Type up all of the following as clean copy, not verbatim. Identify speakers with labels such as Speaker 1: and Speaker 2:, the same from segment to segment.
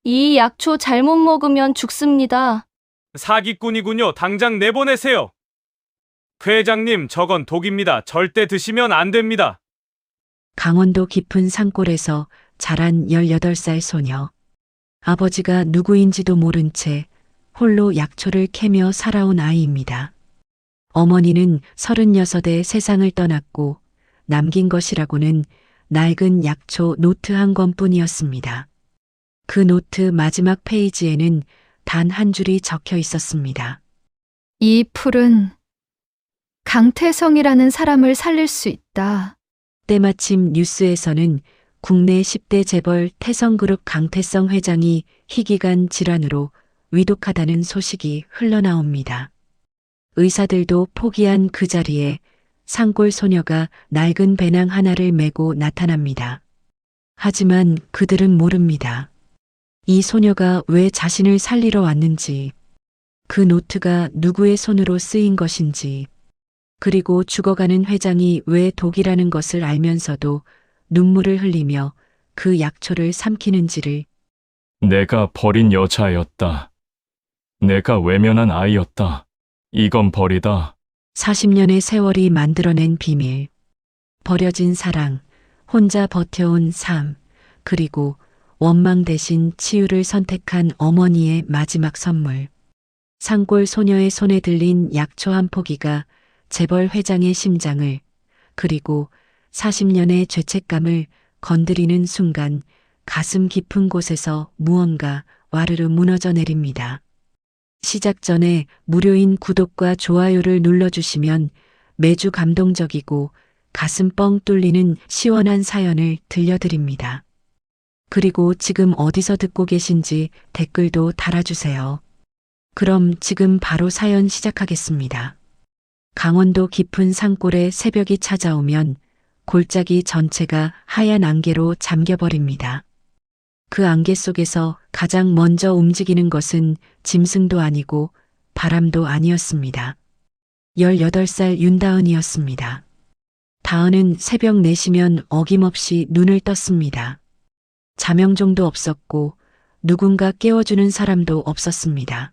Speaker 1: 이 약초 잘못 먹으면 죽습니다.
Speaker 2: 사기꾼이군요. 당장 내보내세요. 회장님, 저건 독입니다. 절대 드시면 안 됩니다.
Speaker 3: 강원도 깊은 산골에서 자란 18살 소녀. 아버지가 누구인지도 모른 채 홀로 약초를 캐며 살아온 아이입니다. 어머니는 36에 세상을 떠났고 남긴 것이라고는 낡은 약초 노트 한 권뿐이었습니다. 그 노트 마지막 페이지에는 단 한 줄이 적혀 있었습니다.
Speaker 4: 이 풀은 강태성이라는 사람을 살릴 수 있다.
Speaker 3: 때마침 뉴스에서는 국내 10대 재벌 태성그룹 강태성 회장이 희귀간 질환으로 위독하다는 소식이 흘러나옵니다. 의사들도 포기한 그 자리에 산골 소녀가 낡은 배낭 하나를 메고 나타납니다. 하지만 그들은 모릅니다. 이 소녀가 왜 자신을 살리러 왔는지, 그 노트가 누구의 손으로 쓰인 것인지, 그리고 죽어가는 회장이 왜 독이라는 것을 알면서도 눈물을 흘리며 그 약초를 삼키는지를.
Speaker 5: 내가 버린 여자였다. 내가 외면한 아이였다. 이건 벌이다.
Speaker 3: 40년의 세월이 만들어낸 비밀, 버려진 사랑, 혼자 버텨온 삶, 그리고 원망 대신 치유를 선택한 어머니의 마지막 선물. 산골 소녀의 손에 들린 약초 한 포기가 재벌 회장의 심장을, 그리고 40년의 죄책감을 건드리는 순간 가슴 깊은 곳에서 무언가 와르르 무너져 내립니다. 시작 전에 무료인 구독과 좋아요를 눌러주시면 매주 감동적이고 가슴 뻥 뚫리는 시원한 사연을 들려드립니다. 그리고 지금 어디서 듣고 계신지 댓글도 달아주세요. 그럼 지금 바로 사연 시작하겠습니다. 강원도 깊은 산골에 새벽이 찾아오면 골짜기 전체가 하얀 안개로 잠겨버립니다. 그 안개 속에서 가장 먼저 움직이는 것은 짐승도 아니고 바람도 아니었습니다. 18살 윤다은이었습니다. 다은은 새벽 4시면 어김없이 눈을 떴습니다. 자명종도 없었고 누군가 깨워주는 사람도 없었습니다.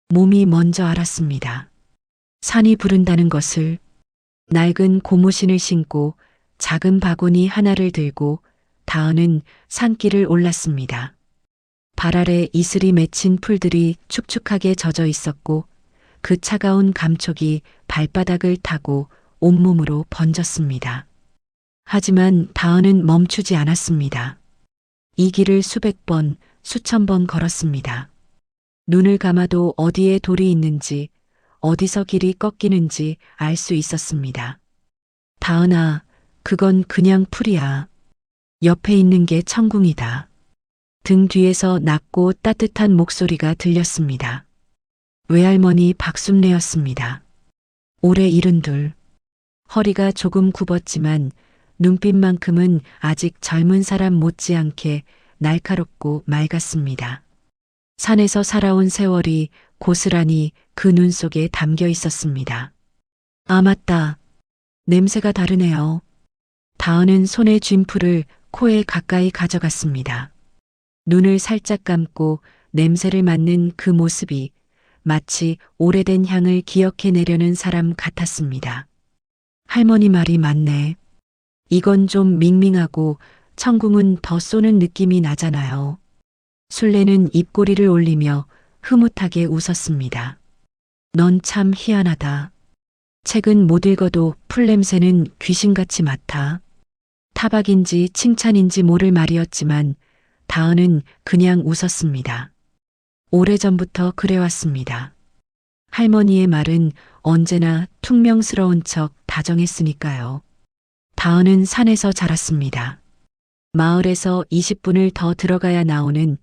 Speaker 3: 몸이 먼저 알았습니다. 산이 부른다는 것을. 낡은 고무신을 신고 작은 바구니 하나를 들고 다은은 산길을 올랐습니다. 발 아래 이슬이 맺힌 풀들이 축축하게 젖어 있었고 그 차가운 감촉이 발바닥을 타고 온몸으로 번졌습니다. 하지만 다은은 멈추지 않았습니다. 이 길을 수백 번, 수천 번 걸었습니다. 눈을 감아도 어디에 돌이 있는지, 어디서 길이 꺾이는지 알 수 있었습니다. 다은아, 그건 그냥 풀이야. 옆에 있는 게 천궁이다. 등 뒤에서 낮고 따뜻한 목소리가 들렸습니다. 외할머니 박순례였습니다. 올해 72. 허리가 조금 굽었지만 눈빛만큼은 아직 젊은 사람 못지않게 날카롭고 맑았습니다. 산에서 살아온 세월이 고스란히 그 눈 속에 담겨 있었습니다. 아, 맞다. 냄새가 다르네요. 다은은 손에 쥔 풀을 코에 가까이 가져갔습니다. 눈을 살짝 감고 냄새를 맡는 그 모습이 마치 오래된 향을 기억해내려는 사람 같았습니다. 할머니 말이 맞네. 이건 좀 밍밍하고 천궁은 더 쏘는 느낌이 나잖아요. 순례는 입꼬리를 올리며 흐뭇하게 웃었습니다. 넌 참 희한하다. 책은 못 읽어도 풀 냄새는 귀신같이 맡아. 타박인지 칭찬인지 모를 말이었지만 다은은 그냥 웃었습니다. 오래전부터 그래왔습니다. 할머니의 말은 언제나 퉁명스러운 척 다정했으니까요. 다은은 산에서 자랐습니다. 마을에서 20분을 더 들어가야 나오는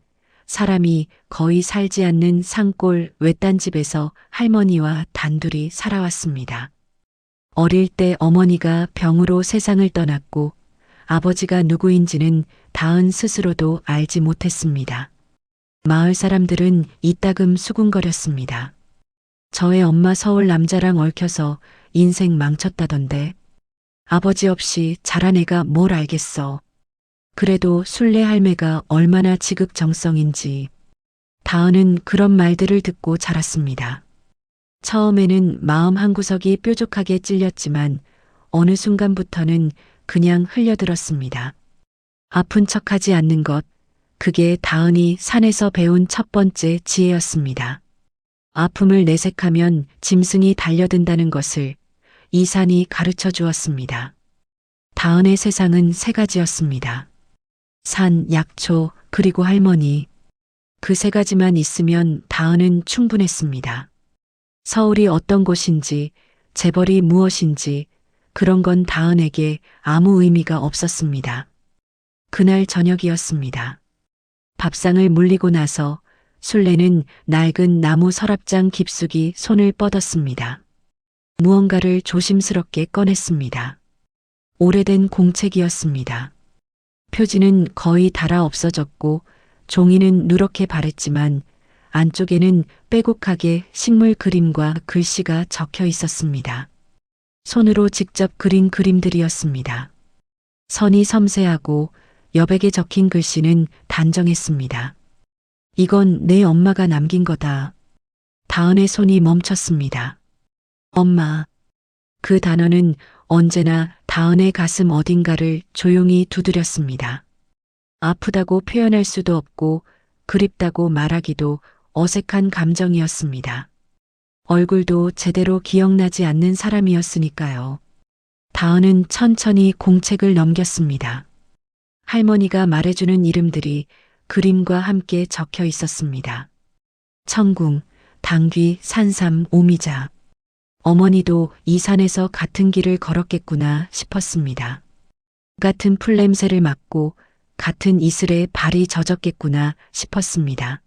Speaker 3: 사람이 거의 살지 않는 산골 외딴 집에서 할머니와 단둘이 살아왔습니다. 어릴 때 어머니가 병으로 세상을 떠났고 아버지가 누구인지는 다은 스스로도 알지 못했습니다. 마을 사람들은 이따금 수군거렸습니다. 저의 엄마 서울 남자랑 얽혀서 인생 망쳤다던데. 아버지 없이 자란 애가 뭘 알겠어. 그래도 순례 할매가 얼마나 지극정성인지 다은은 그런 말들을 듣고 자랐습니다. 처음에는 마음 한구석이 뾰족하게 찔렸지만 어느 순간부터는 그냥 흘려들었습니다. 아픈 척하지 않는 것, 그게 다은이 산에서 배운 첫 번째 지혜였습니다. 아픔을 내색하면 짐승이 달려든다는 것을 이 산이 가르쳐 주었습니다. 다은의 세상은 세 가지였습니다. 산, 약초, 그리고 할머니. 그 세 가지만 있으면 다은은 충분했습니다. 서울이 어떤 곳인지, 재벌이 무엇인지, 그런 건 다은에게 아무 의미가 없었습니다. 그날 저녁이었습니다. 밥상을 물리고 나서 순례는 낡은 나무 서랍장 깊숙이 손을 뻗었습니다. 무언가를 조심스럽게 꺼냈습니다. 오래된 공책이었습니다. 표지는 거의 닳아 없어졌고 종이는 누렇게 바랬지만 안쪽에는 빼곡하게 식물 그림과 글씨가 적혀 있었습니다. 손으로 직접 그린 그림들이었습니다. 선이 섬세하고 여백에 적힌 글씨는 단정했습니다. 이건 내 엄마가 남긴 거다. 다은의 손이 멈췄습니다. 엄마. 그 단어는 언제나 다은의 가슴 어딘가를 조용히 두드렸습니다. 아프다고 표현할 수도 없고 그립다고 말하기도 어색한 감정이었습니다. 얼굴도 제대로 기억나지 않는 사람이었으니까요. 다은은 천천히 공책을 넘겼습니다. 할머니가 말해주는 이름들이 그림과 함께 적혀 있었습니다. 청궁, 당귀, 산삼, 오미자. 어머니도 이 산에서 같은 길을 걸었겠구나 싶었습니다. 같은 풀냄새를 맡고 같은 이슬에 발이 젖었겠구나 싶었습니다.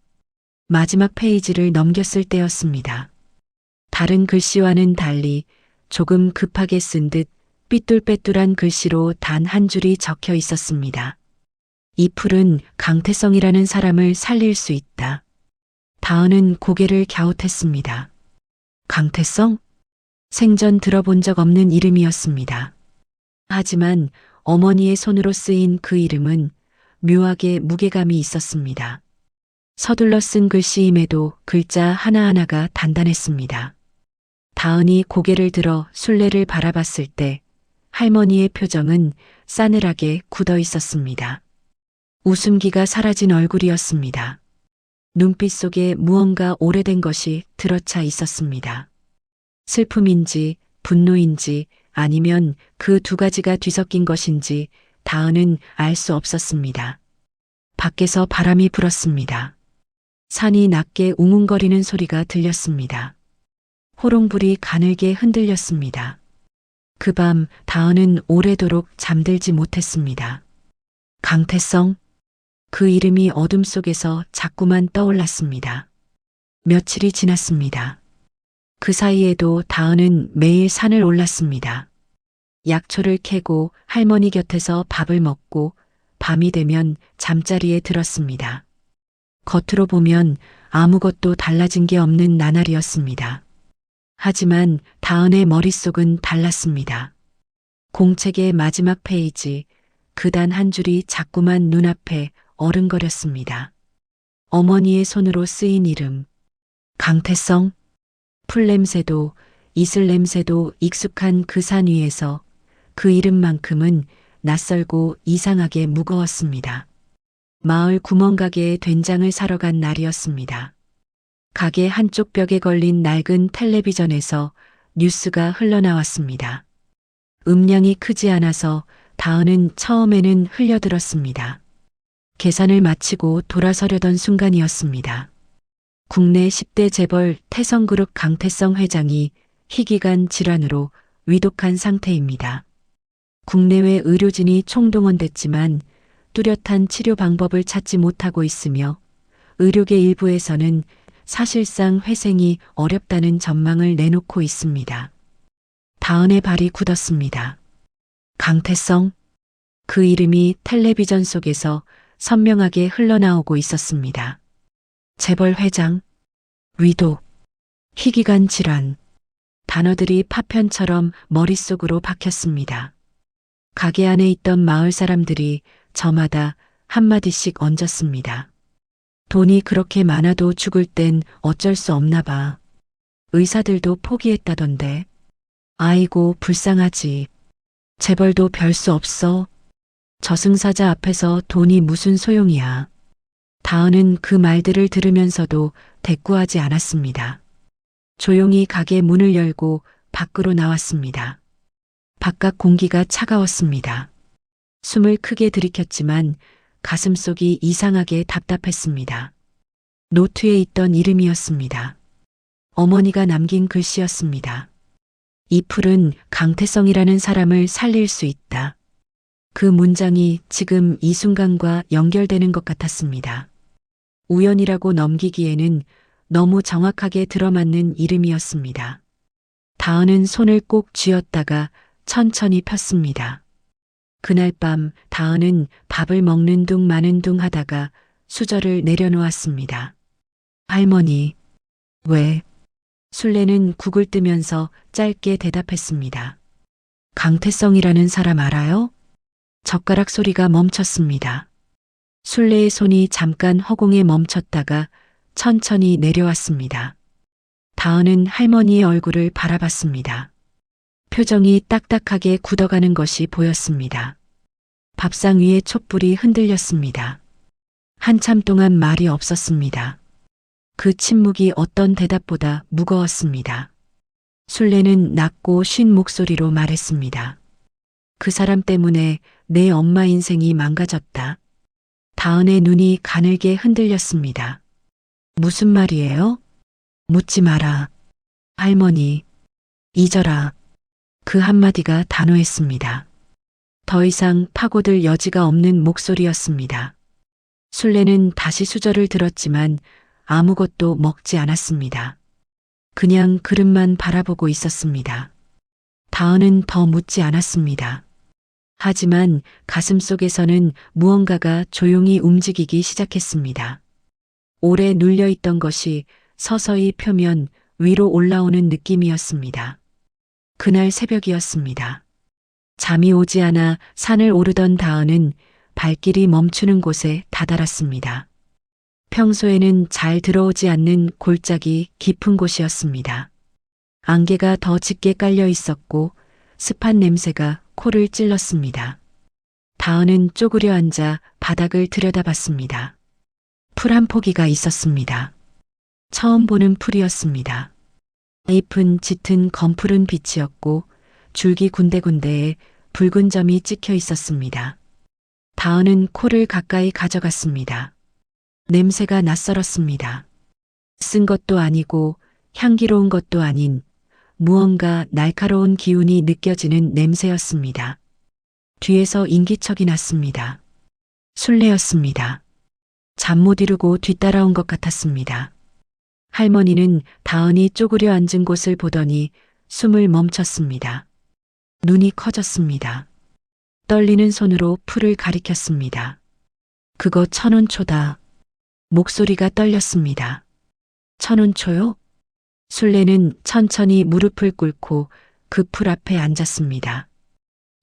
Speaker 3: 마지막 페이지를 넘겼을 때였습니다. 다른 글씨와는 달리 조금 급하게 쓴 듯 삐뚤빼뚤한 글씨로 단 한 줄이 적혀 있었습니다. 이 풀은 강태성이라는 사람을 살릴 수 있다. 다은은 고개를 갸웃했습니다. 강태성? 생전 들어본 적 없는 이름이었습니다. 하지만 어머니의 손으로 쓰인 그 이름은 묘하게 무게감이 있었습니다. 서둘러 쓴 글씨임에도 글자 하나하나가 단단했습니다. 다은이 고개를 들어 순례를 바라봤을 때 할머니의 표정은 싸늘하게 굳어 있었습니다. 웃음기가 사라진 얼굴이었습니다. 눈빛 속에 무언가 오래된 것이 들어차 있었습니다. 슬픔인지 분노인지 아니면 그 두 가지가 뒤섞인 것인지 다은은 알 수 없었습니다. 밖에서 바람이 불었습니다. 산이 낮게 웅웅거리는 소리가 들렸습니다. 호롱불이 가늘게 흔들렸습니다. 그 밤 다은은 오래도록 잠들지 못했습니다. 강태성? 그 이름이 어둠 속에서 자꾸만 떠올랐습니다. 며칠이 지났습니다. 그 사이에도 다은은 매일 산을 올랐습니다. 약초를 캐고 할머니 곁에서 밥을 먹고 밤이 되면 잠자리에 들었습니다. 겉으로 보면 아무것도 달라진 게 없는 나날이었습니다. 하지만 다은의 머릿속은 달랐습니다. 공책의 마지막 페이지, 그 단 한 줄이 자꾸만 눈앞에 어른거렸습니다. 어머니의 손으로 쓰인 이름, 강태성. 풀냄새도 이슬 냄새도 익숙한 그 산 위에서 그 이름만큼은 낯설고 이상하게 무거웠습니다. 마을 구멍가게에 된장을 사러 간 날이었습니다. 가게 한쪽 벽에 걸린 낡은 텔레비전에서 뉴스가 흘러나왔습니다. 음량이 크지 않아서 다은은 처음에는 흘려들었습니다. 계산을 마치고 돌아서려던 순간이었습니다. 국내 10대 재벌 태성그룹 강태성 회장이 희귀간 질환으로 위독한 상태입니다. 국내외 의료진이 총동원됐지만 뚜렷한 치료 방법을 찾지 못하고 있으며 의료계 일부에서는 사실상 회생이 어렵다는 전망을 내놓고 있습니다. 다은의 발이 굳었습니다. 강태성? 그 이름이 텔레비전 속에서 선명하게 흘러나오고 있었습니다. 재벌 회장, 위독, 희귀간 질환. 단어들이 파편처럼 머릿속으로 박혔습니다. 가게 안에 있던 마을 사람들이 저마다 한마디씩 얹었습니다. 돈이 그렇게 많아도 죽을 땐 어쩔 수 없나 봐. 의사들도 포기했다던데. 아이고, 불쌍하지. 재벌도 별 수 없어. 저승사자 앞에서 돈이 무슨 소용이야. 다은은 그 말들을 들으면서도 대꾸하지 않았습니다. 조용히 가게 문을 열고 밖으로 나왔습니다. 바깥 공기가 차가웠습니다. 숨을 크게 들이켰지만 가슴속이 이상하게 답답했습니다. 노트에 있던 이름이었습니다. 어머니가 남긴 글씨였습니다. 이 풀은 강태성이라는 사람을 살릴 수 있다. 그 문장이 지금 이 순간과 연결되는 것 같았습니다. 우연이라고 넘기기에는 너무 정확하게 들어맞는 이름이었습니다. 다은은 손을 꼭 쥐었다가 천천히 폈습니다. 그날 밤 다은은 밥을 먹는 둥 마는 둥 하다가 수저를 내려놓았습니다. 할머니, 왜? 술래는 국을 뜨면서 짧게 대답했습니다. 강태성이라는 사람 알아요? 젓가락 소리가 멈췄습니다. 술래의 손이 잠깐 허공에 멈췄다가 천천히 내려왔습니다. 다은은 할머니의 얼굴을 바라봤습니다. 표정이 딱딱하게 굳어가는 것이 보였습니다. 밥상 위에 촛불이 흔들렸습니다. 한참 동안 말이 없었습니다. 그 침묵이 어떤 대답보다 무거웠습니다. 술래는 낮고 쉰 목소리로 말했습니다. 그 사람 때문에 내 엄마 인생이 망가졌다. 다은의 눈이 가늘게 흔들렸습니다. 무슨 말이에요? 묻지 마라. 할머니, 잊어라. 그 한마디가 단호했습니다. 더 이상 파고들 여지가 없는 목소리였습니다. 술래는 다시 수저를 들었지만 아무것도 먹지 않았습니다. 그냥 그릇만 바라보고 있었습니다. 다은은 더 묻지 않았습니다. 하지만 가슴속에서는 무언가가 조용히 움직이기 시작했습니다. 오래 눌려있던 것이 서서히 표면 위로 올라오는 느낌이었습니다. 그날 새벽이었습니다. 잠이 오지 않아 산을 오르던 다은은 발길이 멈추는 곳에 다다랐습니다. 평소에는 잘 들어오지 않는 골짜기 깊은 곳이었습니다. 안개가 더 짙게 깔려 있었고 습한 냄새가 코를 찔렀습니다. 다은은 쪼그려 앉아 바닥을 들여다봤습니다. 풀 한 포기가 있었습니다. 처음 보는 풀이었습니다. 잎은 짙은 검푸른 빛이었고 줄기 군데군데에 붉은 점이 찍혀 있었습니다. 다은은 코를 가까이 가져갔습니다. 냄새가 낯설었습니다. 쓴 것도 아니고 향기로운 것도 아닌 무언가 날카로운 기운이 느껴지는 냄새였습니다. 뒤에서 인기척이 났습니다. 술래였습니다. 잠 못 이루고 뒤따라온 것 같았습니다. 할머니는 다은이 쪼그려 앉은 곳을 보더니 숨을 멈췄습니다. 눈이 커졌습니다. 떨리는 손으로 풀을 가리켰습니다. 그거 천운초다. 목소리가 떨렸습니다. 천운초요? 술래는 천천히 무릎을 꿇고 그 풀 앞에 앉았습니다.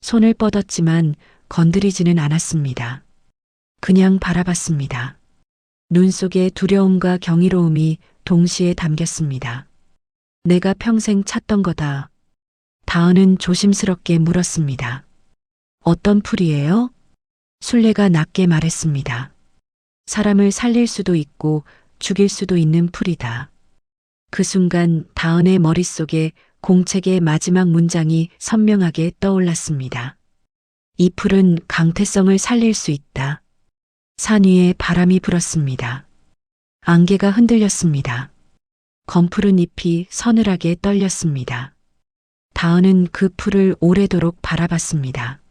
Speaker 3: 손을 뻗었지만 건드리지는 않았습니다. 그냥 바라봤습니다. 눈 속에 두려움과 경이로움이 동시에 담겼습니다. 내가 평생 찾던 거다. 다은은 조심스럽게 물었습니다. 어떤 풀이에요? 술래가 낮게 말했습니다. 사람을 살릴 수도 있고 죽일 수도 있는 풀이다. 그 순간 다은의 머릿속에 공책의 마지막 문장이 선명하게 떠올랐습니다. 이 풀은 강태성을 살릴 수 있다. 산 위에 바람이 불었습니다. 안개가 흔들렸습니다. 검푸른 잎이 서늘하게 떨렸습니다. 다은은 그 풀을 오래도록 바라봤습니다.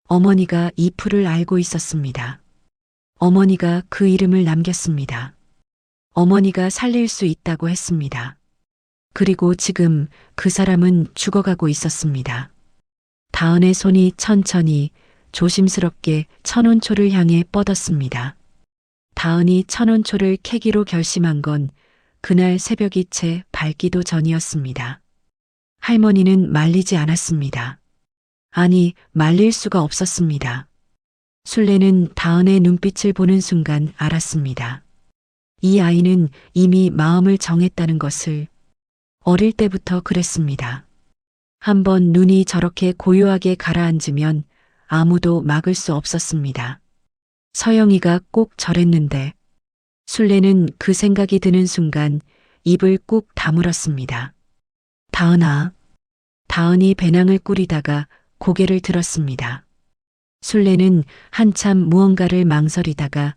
Speaker 3: 어머니가 이 풀을 알고 있었습니다. 어머니가 그 이름을 남겼습니다. 어머니가 살릴 수 있다고 했습니다. 그리고 지금 그 사람은 죽어가고 있었습니다. 다은의 손이 천천히 조심스럽게 천운초를 향해 뻗었습니다. 다은이 천운초를 캐기로 결심한 건 그날 새벽이 채 밝기도 전이었습니다. 할머니는 말리지 않았습니다. 아니, 말릴 수가 없었습니다. 술래는 다은의 눈빛을 보는 순간 알았습니다. 이 아이는 이미 마음을 정했다는 것을. 어릴 때부터 그랬습니다. 한번 눈이 저렇게 고요하게 가라앉으면 아무도 막을 수 없었습니다. 서영이가 꼭 저랬는데. 술래는 그 생각이 드는 순간 입을 꾹 다물었습니다. 다은아. 다은이 배낭을 꾸리다가 고개를 들었습니다. 술래는 한참 무언가를 망설이다가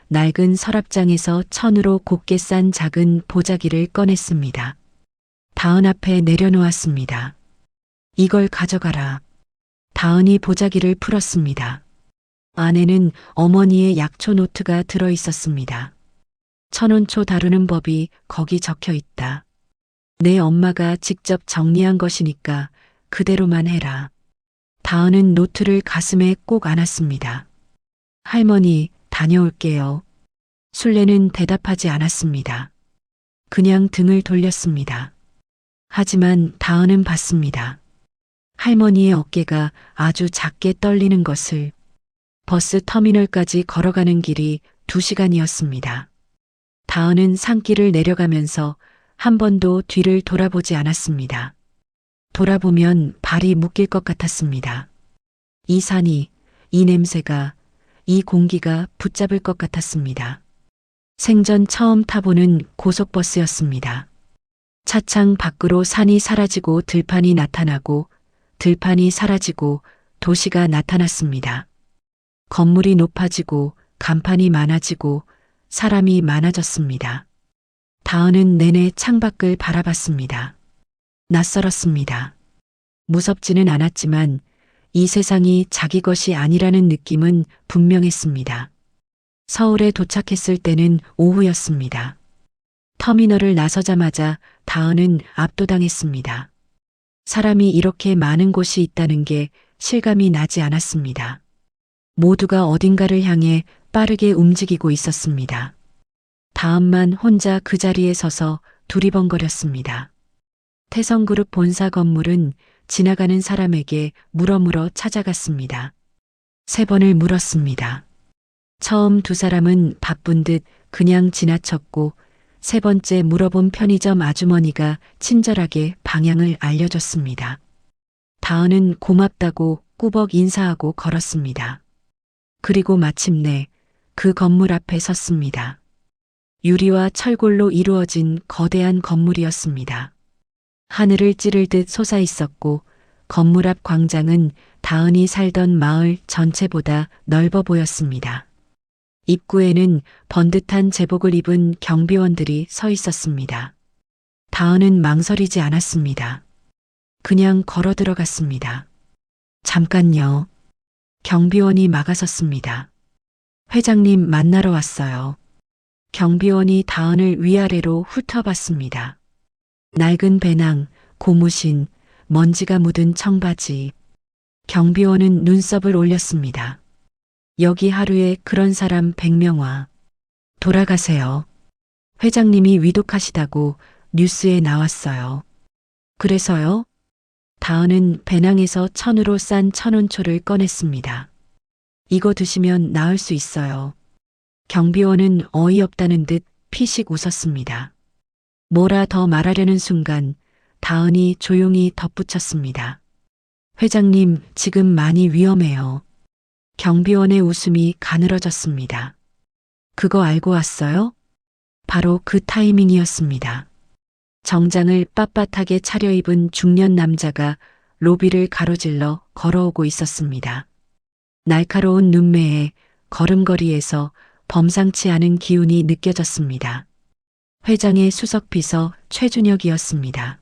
Speaker 3: 낡은 서랍장에서 천으로 곱게 싼 작은 보자기를 꺼냈습니다. 다은 앞에 내려놓았습니다. 이걸 가져가라. 다은이 보자기를 풀었습니다. 안에는 어머니의 약초 노트가 들어 있었습니다. 천원초 다루는 법이 거기 적혀 있다. 내 엄마가 직접 정리한 것이니까 그대로만 해라. 다은은 노트를 가슴에 꼭 안았습니다. 할머니, 다녀올게요. 술래는 대답하지 않았습니다. 그냥 등을 돌렸습니다. 하지만 다은은 봤습니다. 할머니의 어깨가 아주 작게 떨리는 것을. 버스 터미널까지 걸어가는 길이 2시간이었습니다. 다은은 산길을 내려가면서 한 번도 뒤를 돌아보지 않았습니다. 돌아보면 발이 묶일 것 같았습니다. 이 산이, 이 냄새가, 이 공기가 붙잡을 것 같았습니다. 생전 처음 타보는 고속버스였습니다. 차창 밖으로 산이 사라지고 들판이 나타나고 들판이 사라지고 도시가 나타났습니다. 건물이 높아지고 간판이 많아지고 사람이 많아졌습니다. 다은은 내내 창밖을 바라봤습니다. 낯설었습니다. 무섭지는 않았지만 이 세상이 자기 것이 아니라는 느낌은 분명했습니다. 서울에 도착했을 때는 오후였습니다. 터미널을 나서자마자 다은은 압도당했습니다. 사람이 이렇게 많은 곳이 있다는 게 실감이 나지 않았습니다. 모두가 어딘가를 향해 빠르게 움직이고 있었습니다. 다음만 혼자 그 자리에 서서 두리번거렸습니다. 태성그룹 본사 건물은 지나가는 사람에게 물어물어 찾아갔습니다. 3번을 물었습니다. 처음 2사람은 바쁜 듯 그냥 지나쳤고 3번째 물어본 편의점 아주머니가 친절하게 방향을 알려줬습니다. 다은은 고맙다고 꾸벅 인사하고 걸었습니다. 그리고 마침내 그 건물 앞에 섰습니다. 유리와 철골로 이루어진 거대한 건물이었습니다. 하늘을 찌를 듯 솟아 있었고 건물 앞 광장은 다은이 살던 마을 전체보다 넓어 보였습니다. 입구에는 번듯한 제복을 입은 경비원들이 서 있었습니다. 다은은 망설이지 않았습니다. 그냥 걸어 들어갔습니다. 잠깐요. 경비원이 막아섰습니다. 회장님 만나러 왔어요. 경비원이 다은을 위아래로 훑어봤습니다. 낡은 배낭, 고무신, 먼지가 묻은 청바지. 경비원은 눈썹을 올렸습니다. 여기 하루에 그런 사람 100명 와. 돌아가세요. 회장님이 위독하시다고 뉴스에 나왔어요. 그래서요? 다은은 배낭에서 천으로 싼 천원초를 꺼냈습니다. 이거 드시면 나을 수 있어요. 경비원은 어이없다는 듯 피식 웃었습니다. 뭐라 더 말하려는 순간 다은이 조용히 덧붙였습니다. 회장님, 지금 많이 위험해요. 경비원의 웃음이 가늘어졌습니다. 그거 알고 왔어요? 바로 그 타이밍이었습니다. 정장을 빳빳하게 차려입은 중년 남자가 로비를 가로질러 걸어오고 있었습니다. 날카로운 눈매에 걸음걸이에서 범상치 않은 기운이 느껴졌습니다. 회장의 수석비서 최준혁이었습니다.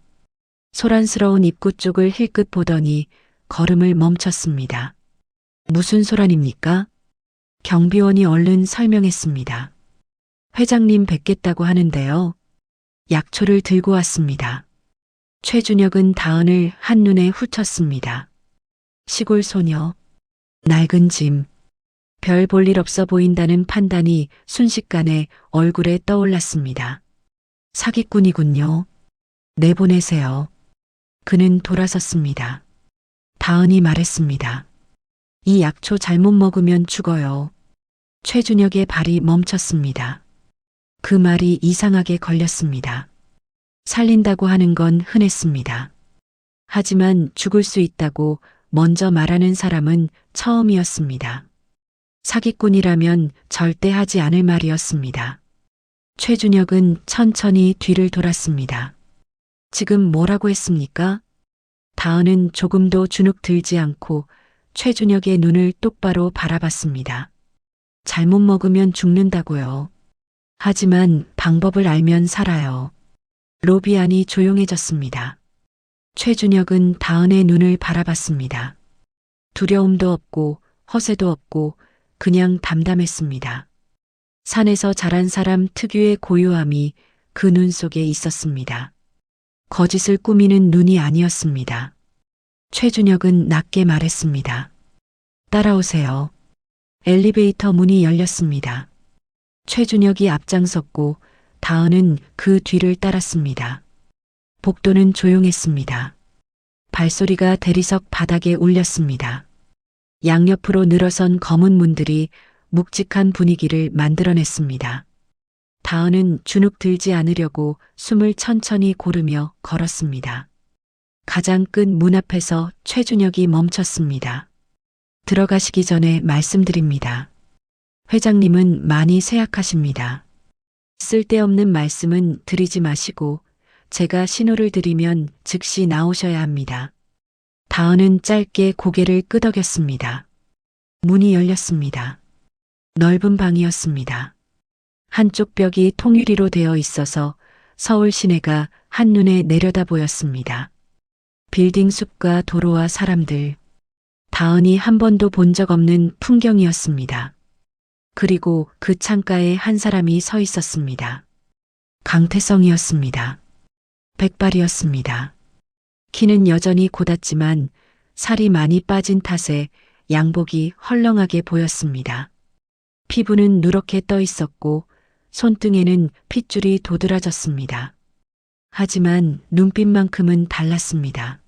Speaker 3: 소란스러운 입구 쪽을 힐끗 보더니 걸음을 멈췄습니다. 무슨 소란입니까? 경비원이 얼른 설명했습니다. 회장님 뵙겠다고 하는데요. 약초를 들고 왔습니다. 최준혁은 다은을 한눈에 훑었습니다. 시골 소녀, 낡은 짐, 별 볼 일 없어 보인다는 판단이 순식간에 얼굴에 떠올랐습니다. 사기꾼이군요. 내보내세요. 그는 돌아섰습니다. 다은이 말했습니다. 이 약초 잘못 먹으면 죽어요. 최준혁의 발이 멈췄습니다. 그 말이 이상하게 걸렸습니다. 살린다고 하는 건 흔했습니다. 하지만 죽을 수 있다고 먼저 말하는 사람은 처음이었습니다. 사기꾼이라면 절대 하지 않을 말이었습니다. 최준혁은 천천히 뒤를 돌았습니다. 지금 뭐라고 했습니까? 다은은 조금도 주눅 들지 않고 최준혁의 눈을 똑바로 바라봤습니다. 잘못 먹으면 죽는다고요. 하지만 방법을 알면 살아요. 로비 안이 조용해졌습니다. 최준혁은 다은의 눈을 바라봤습니다. 두려움도 없고 허세도 없고 그냥 담담했습니다. 산에서 자란 사람 특유의 고요함이 그 눈 속에 있었습니다. 거짓을 꾸미는 눈이 아니었습니다. 최준혁은 낮게 말했습니다. 따라오세요. 엘리베이터 문이 열렸습니다. 최준혁이 앞장섰고 다은은 그 뒤를 따랐습니다. 복도는 조용했습니다. 발소리가 대리석 바닥에 울렸습니다. 양옆으로 늘어선 검은 문들이 묵직한 분위기를 만들어냈습니다. 다은은 주눅 들지 않으려고 숨을 천천히 고르며 걸었습니다. 가장 끝 문 앞에서 최준혁이 멈췄습니다. 들어가시기 전에 말씀드립니다. 회장님은 많이 쇠약하십니다. 쓸데없는 말씀은 드리지 마시고 제가 신호를 드리면 즉시 나오셔야 합니다. 다은은 짧게 고개를 끄덕였습니다. 문이 열렸습니다. 넓은 방이었습니다. 한쪽 벽이 통유리로 되어 있어서 서울 시내가 한눈에 내려다 보였습니다. 빌딩 숲과 도로와 사람들. 다은이 한 번도 본 적 없는 풍경이었습니다. 그리고 그 창가에 한 사람이 서 있었습니다. 강태성이었습니다. 백발이었습니다. 키는 여전히 고닫지만 살이 많이 빠진 탓에 양복이 헐렁하게 보였습니다. 피부는 누렇게 떠 있었고 손등에는 핏줄이 도드라졌습니다. 하지만 눈빛만큼은 달랐습니다.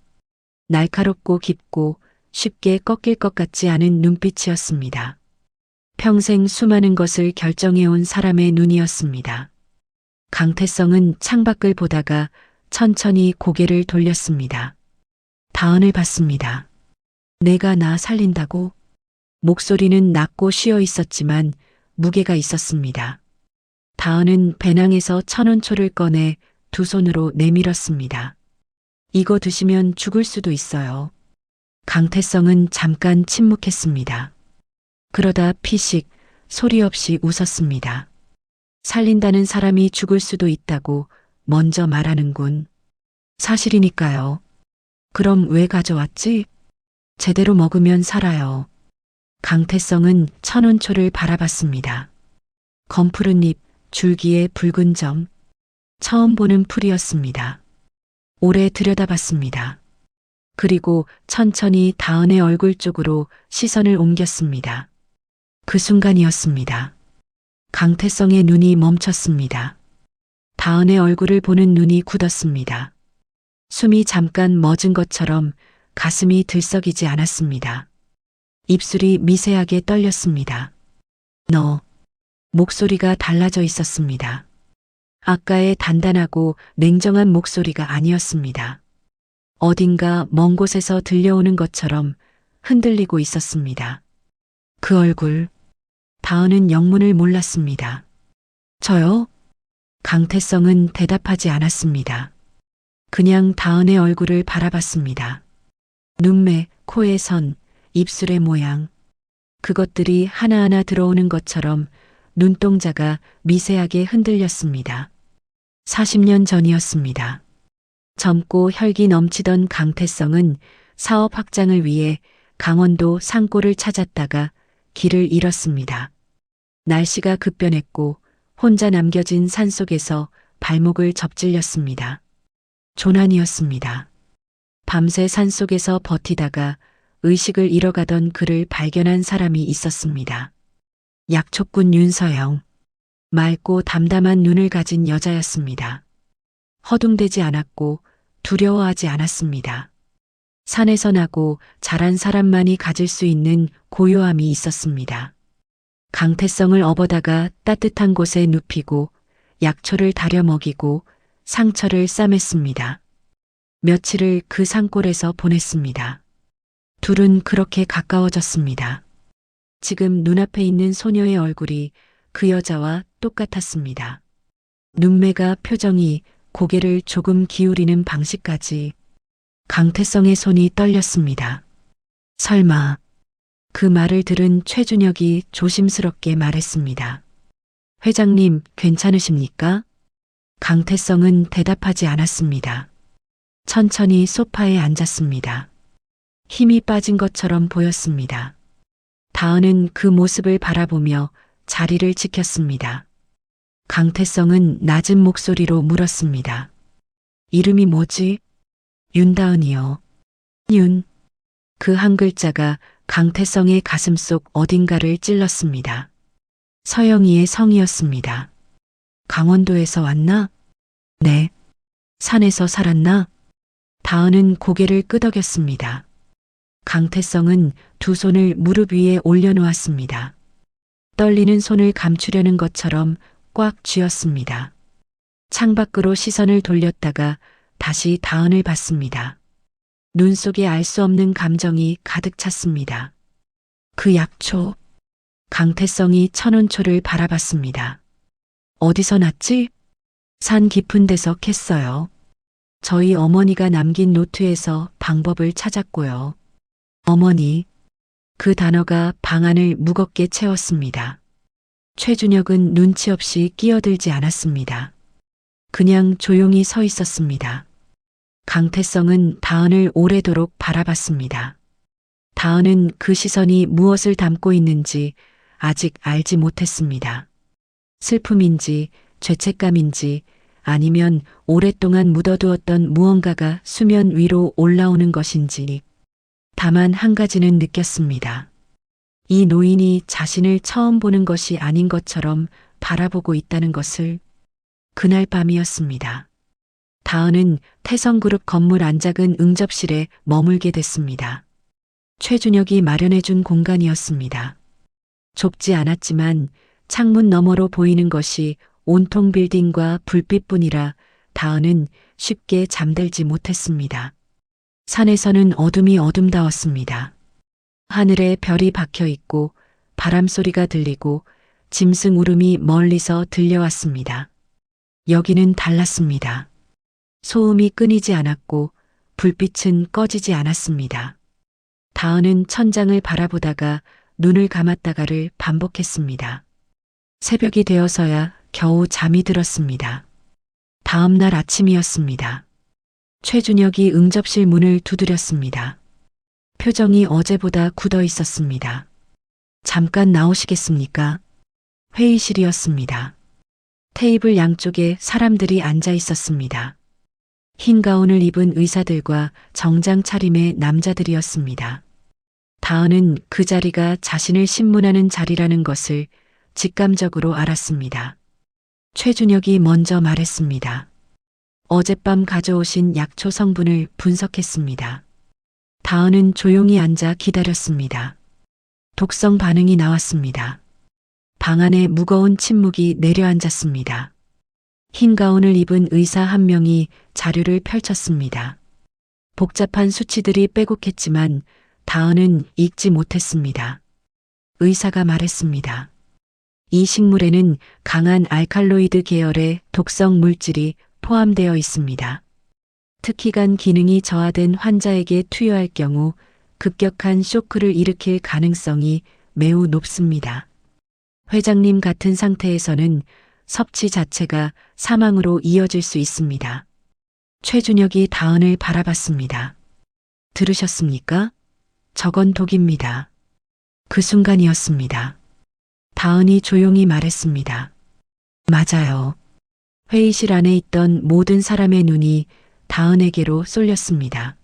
Speaker 3: 날카롭고 깊고 쉽게 꺾일 것 같지 않은 눈빛이었습니다. 평생 수많은 것을 결정해온 사람의 눈이었습니다. 강태성은 창밖을 보다가 천천히 고개를 돌렸습니다. 다은을 봤습니다. 내가 나 살린다고? 목소리는 낮고 쉬어 있었지만 무게가 있었습니다. 다은은 배낭에서 1,000원초를 꺼내 두 손으로 내밀었습니다. 이거 드시면 죽을 수도 있어요. 강태성은 잠깐 침묵했습니다. 그러다 피식 소리 없이 웃었습니다. 살린다는 사람이 죽을 수도 있다고 먼저 말하는군. 사실이니까요. 그럼 왜 가져왔지? 제대로 먹으면 살아요. 강태성은 1,000원초를 바라봤습니다. 검푸른 잎, 줄기에 붉은 점. 처음 보는 풀이었습니다. 오래 들여다봤습니다. 그리고 천천히 다은의 얼굴 쪽으로 시선을 옮겼습니다. 그 순간이었습니다. 강태성의 눈이 멈췄습니다. 다은의 얼굴을 보는 눈이 굳었습니다. 숨이 잠깐 멎은 것처럼 가슴이 들썩이지 않았습니다. 입술이 미세하게 떨렸습니다. 너. 목소리가 달라져 있었습니다. 아까의 단단하고 냉정한 목소리가 아니었습니다. 어딘가 먼 곳에서 들려오는 것처럼 흔들리고 있었습니다. 그 얼굴. 다은은 영문을 몰랐습니다. 저요? 강태성은 대답하지 않았습니다. 그냥 다은의 얼굴을 바라봤습니다. 눈매, 코의 선, 입술의 모양. 그것들이 하나하나 들어오는 것처럼 눈동자가 미세하게 흔들렸습니다. 40년 전이었습니다. 젊고 혈기 넘치던 강태성은 사업 확장을 위해 강원도 산골을 찾았다가 길을 잃었습니다. 날씨가 급변했고 혼자 남겨진 산속에서 발목을 접질렸습니다. 조난이었습니다. 밤새 산속에서 버티다가 의식을 잃어가던 그를 발견한 사람이 있었습니다. 약초꾼 윤서영. 맑고 담담한 눈을 가진 여자였습니다. 허둥대지 않았고 두려워하지 않았습니다. 산에서 나고 자란 사람만이 가질 수 있는 고요함이 있었습니다. 강태성을 업어다가 따뜻한 곳에 눕히고 약초를 다려 먹이고 상처를 싸맸습니다. 며칠을 그 산골에서 보냈습니다. 둘은 그렇게 가까워졌습니다. 지금 눈앞에 있는 소녀의 얼굴이 그 여자와 똑같았습니다. 눈매가 표정이 고개를 조금 기울이는 방식까지 강태성의 손이 떨렸습니다. 설마 그 말을 들은 최준혁이 조심스럽게 말했습니다. 회장님, 괜찮으십니까? 강태성은 대답하지 않았습니다. 천천히 소파에 앉았습니다. 힘이 빠진 것처럼 보였습니다. 다은은 그 모습을 바라보며 자리를 지켰습니다. 강태성은 낮은 목소리로 물었습니다. 이름이 뭐지? 윤다은이요. 윤. 그 한 글자가 강태성의 가슴속 어딘가를 찔렀습니다. 서영이의 성이었습니다. 강원도에서 왔나? 네. 산에서 살았나? 다은은 고개를 끄덕였습니다. 강태성은 두 손을 무릎 위에 올려놓았습니다. 떨리는 손을 감추려는 것처럼 꽉 쥐었습니다. 창밖으로 시선을 돌렸다가 다시 다은을 봤습니다. 눈 속에 알 수 없는 감정이 가득 찼습니다. 그 약초. 강태성이 천운초를 바라봤습니다. 어디서 났지? 산 깊은 데서 캤어요. 저희 어머니가 남긴 노트에서 방법을 찾았고요. 어머니. 그 단어가 방안을 무겁게 채웠습니다. 최준혁은 눈치 없이 끼어들지 않았습니다. 그냥 조용히 서 있었습니다. 강태성은 다은을 오래도록 바라봤습니다. 다은은 그 시선이 무엇을 담고 있는지 아직 알지 못했습니다. 슬픔인지 죄책감인지 아니면 오랫동안 묻어두었던 무언가가 수면 위로 올라오는 것인지 다만 한 가지는 느꼈습니다. 이 노인이 자신을 처음 보는 것이 아닌 것처럼 바라보고 있다는 것을. 그날 밤이었습니다. 다은은 태성그룹 건물 안작은 응접실에 머물게 됐습니다. 최준혁이 마련해준 공간이었습니다. 좁지 않았지만 창문 너머로 보이는 것이 온통 빌딩과 불빛뿐이라 다은은 쉽게 잠들지 못했습니다. 산에서는 어둠이 어둠다웠습니다. 하늘에 별이 박혀 있고 바람 소리가 들리고 짐승 울음이 멀리서 들려왔습니다. 여기는 달랐습니다. 소음이 끊이지 않았고 불빛은 꺼지지 않았습니다. 다은은 천장을 바라보다가 눈을 감았다가를 반복했습니다. 새벽이 되어서야 겨우 잠이 들었습니다. 다음 날 아침이었습니다. 최준혁이 응접실 문을 두드렸습니다. 표정이 어제보다 굳어 있었습니다. 잠깐 나오시겠습니까? 회의실이었습니다. 테이블 양쪽에 사람들이 앉아 있었습니다. 흰 가운을 입은 의사들과 정장 차림의 남자들이었습니다. 다은은 그 자리가 자신을 신문하는 자리라는 것을 직감적으로 알았습니다. 최준혁이 먼저 말했습니다. 어젯밤 가져오신 약초 성분을 분석했습니다. 다은은 조용히 앉아 기다렸습니다. 독성 반응이 나왔습니다. 방 안에 무거운 침묵이 내려앉았습니다. 흰 가운을 입은 의사 한 명이 자료를 펼쳤습니다. 복잡한 수치들이 빼곡했지만 다은은 읽지 못했습니다. 의사가 말했습니다. 이 식물에는 강한 알칼로이드 계열의 독성 물질이 포함되어 있습니다. 특히 간 기능이 저하된 환자에게 투여할 경우 급격한 쇼크를 일으킬 가능성이 매우 높습니다. 회장님 같은 상태에서는 섭취 자체가 사망으로 이어질 수 있습니다. 최준혁이 다은을 바라봤습니다. 들으셨습니까? 저건 독입니다. 그 순간이었습니다. 다은이 조용히 말했습니다. 맞아요. 회의실 안에 있던 모든 사람의 눈이 다은에게로 쏠렸습니다.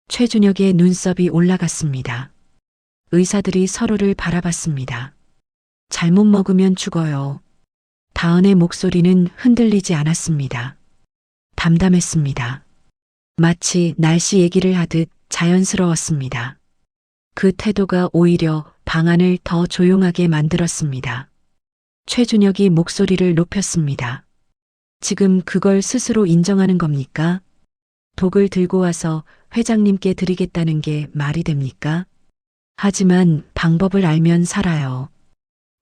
Speaker 3: 최준혁의 눈썹이 올라갔습니다. 의사들이 서로를 바라봤습니다. 잘못 먹으면 죽어요. 다은의 목소리는 흔들리지 않았습니다. 담담했습니다. 마치 날씨 얘기를 하듯 자연스러웠습니다. 그 태도가 오히려 방안을 더 조용하게 만들었습니다. 최준혁이 목소리를 높였습니다. 지금 그걸 스스로 인정하는 겁니까? 독을 들고 와서 회장님께 드리겠다는 게 말이 됩니까? 하지만 방법을 알면 살아요.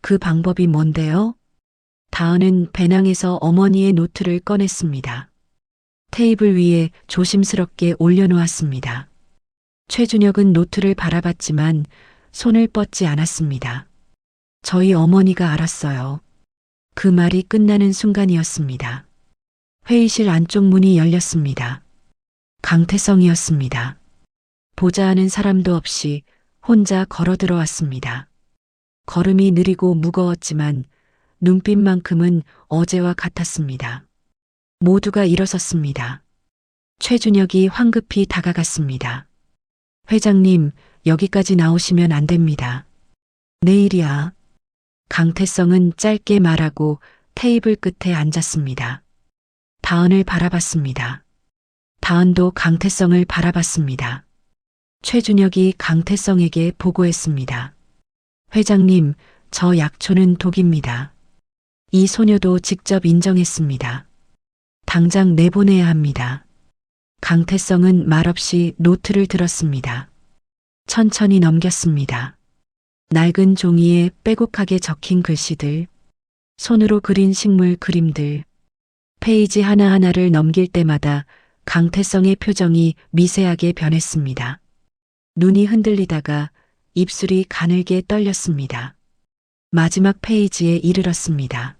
Speaker 3: 그 방법이 뭔데요? 다은은 배낭에서 어머니의 노트를 꺼냈습니다. 테이블 위에 조심스럽게 올려놓았습니다. 최준혁은 노트를 바라봤지만 손을 뻗지 않았습니다. 저희 어머니가 알았어요. 그 말이 끝나는 순간이었습니다. 회의실 안쪽 문이 열렸습니다. 강태성이었습니다. 보자 하는 사람도 없이 혼자 걸어 들어왔습니다. 걸음이 느리고 무거웠지만 눈빛만큼은 어제와 같았습니다. 모두가 일어섰습니다. 최준혁이 황급히 다가갔습니다. 회장님, 여기까지 나오시면 안 됩니다. 내일이야. 강태성은 짧게 말하고 테이블 끝에 앉았습니다. 다은을 바라봤습니다. 다은도 강태성을 바라봤습니다. 최준혁이 강태성에게 보고했습니다. 회장님, 저 약초는 독입니다. 이 소녀도 직접 인정했습니다. 당장 내보내야 합니다. 강태성은 말없이 노트를 들었습니다. 천천히 넘겼습니다. 낡은 종이에 빼곡하게 적힌 글씨들, 손으로 그린 식물 그림들, 페이지 하나하나를 넘길 때마다 강태성의 표정이 미세하게 변했습니다. 눈이 흔들리다가 입술이 가늘게 떨렸습니다. 마지막 페이지에 이르렀습니다.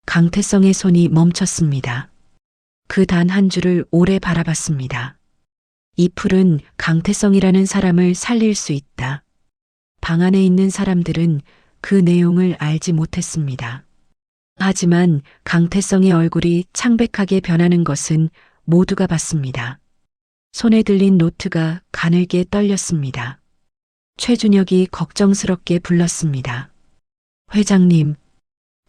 Speaker 3: 강태성의 손이 멈췄습니다. 그 단 한 줄을 오래 바라봤습니다. 이 풀은 강태성이라는 사람을 살릴 수 있다. 방 안에 있는 사람들은 그 내용을 알지 못했습니다. 하지만 강태성의 얼굴이 창백하게 변하는 것은 모두가 봤습니다. 손에 들린 노트가 가늘게 떨렸습니다. 최준혁이 걱정스럽게 불렀습니다. 회장님,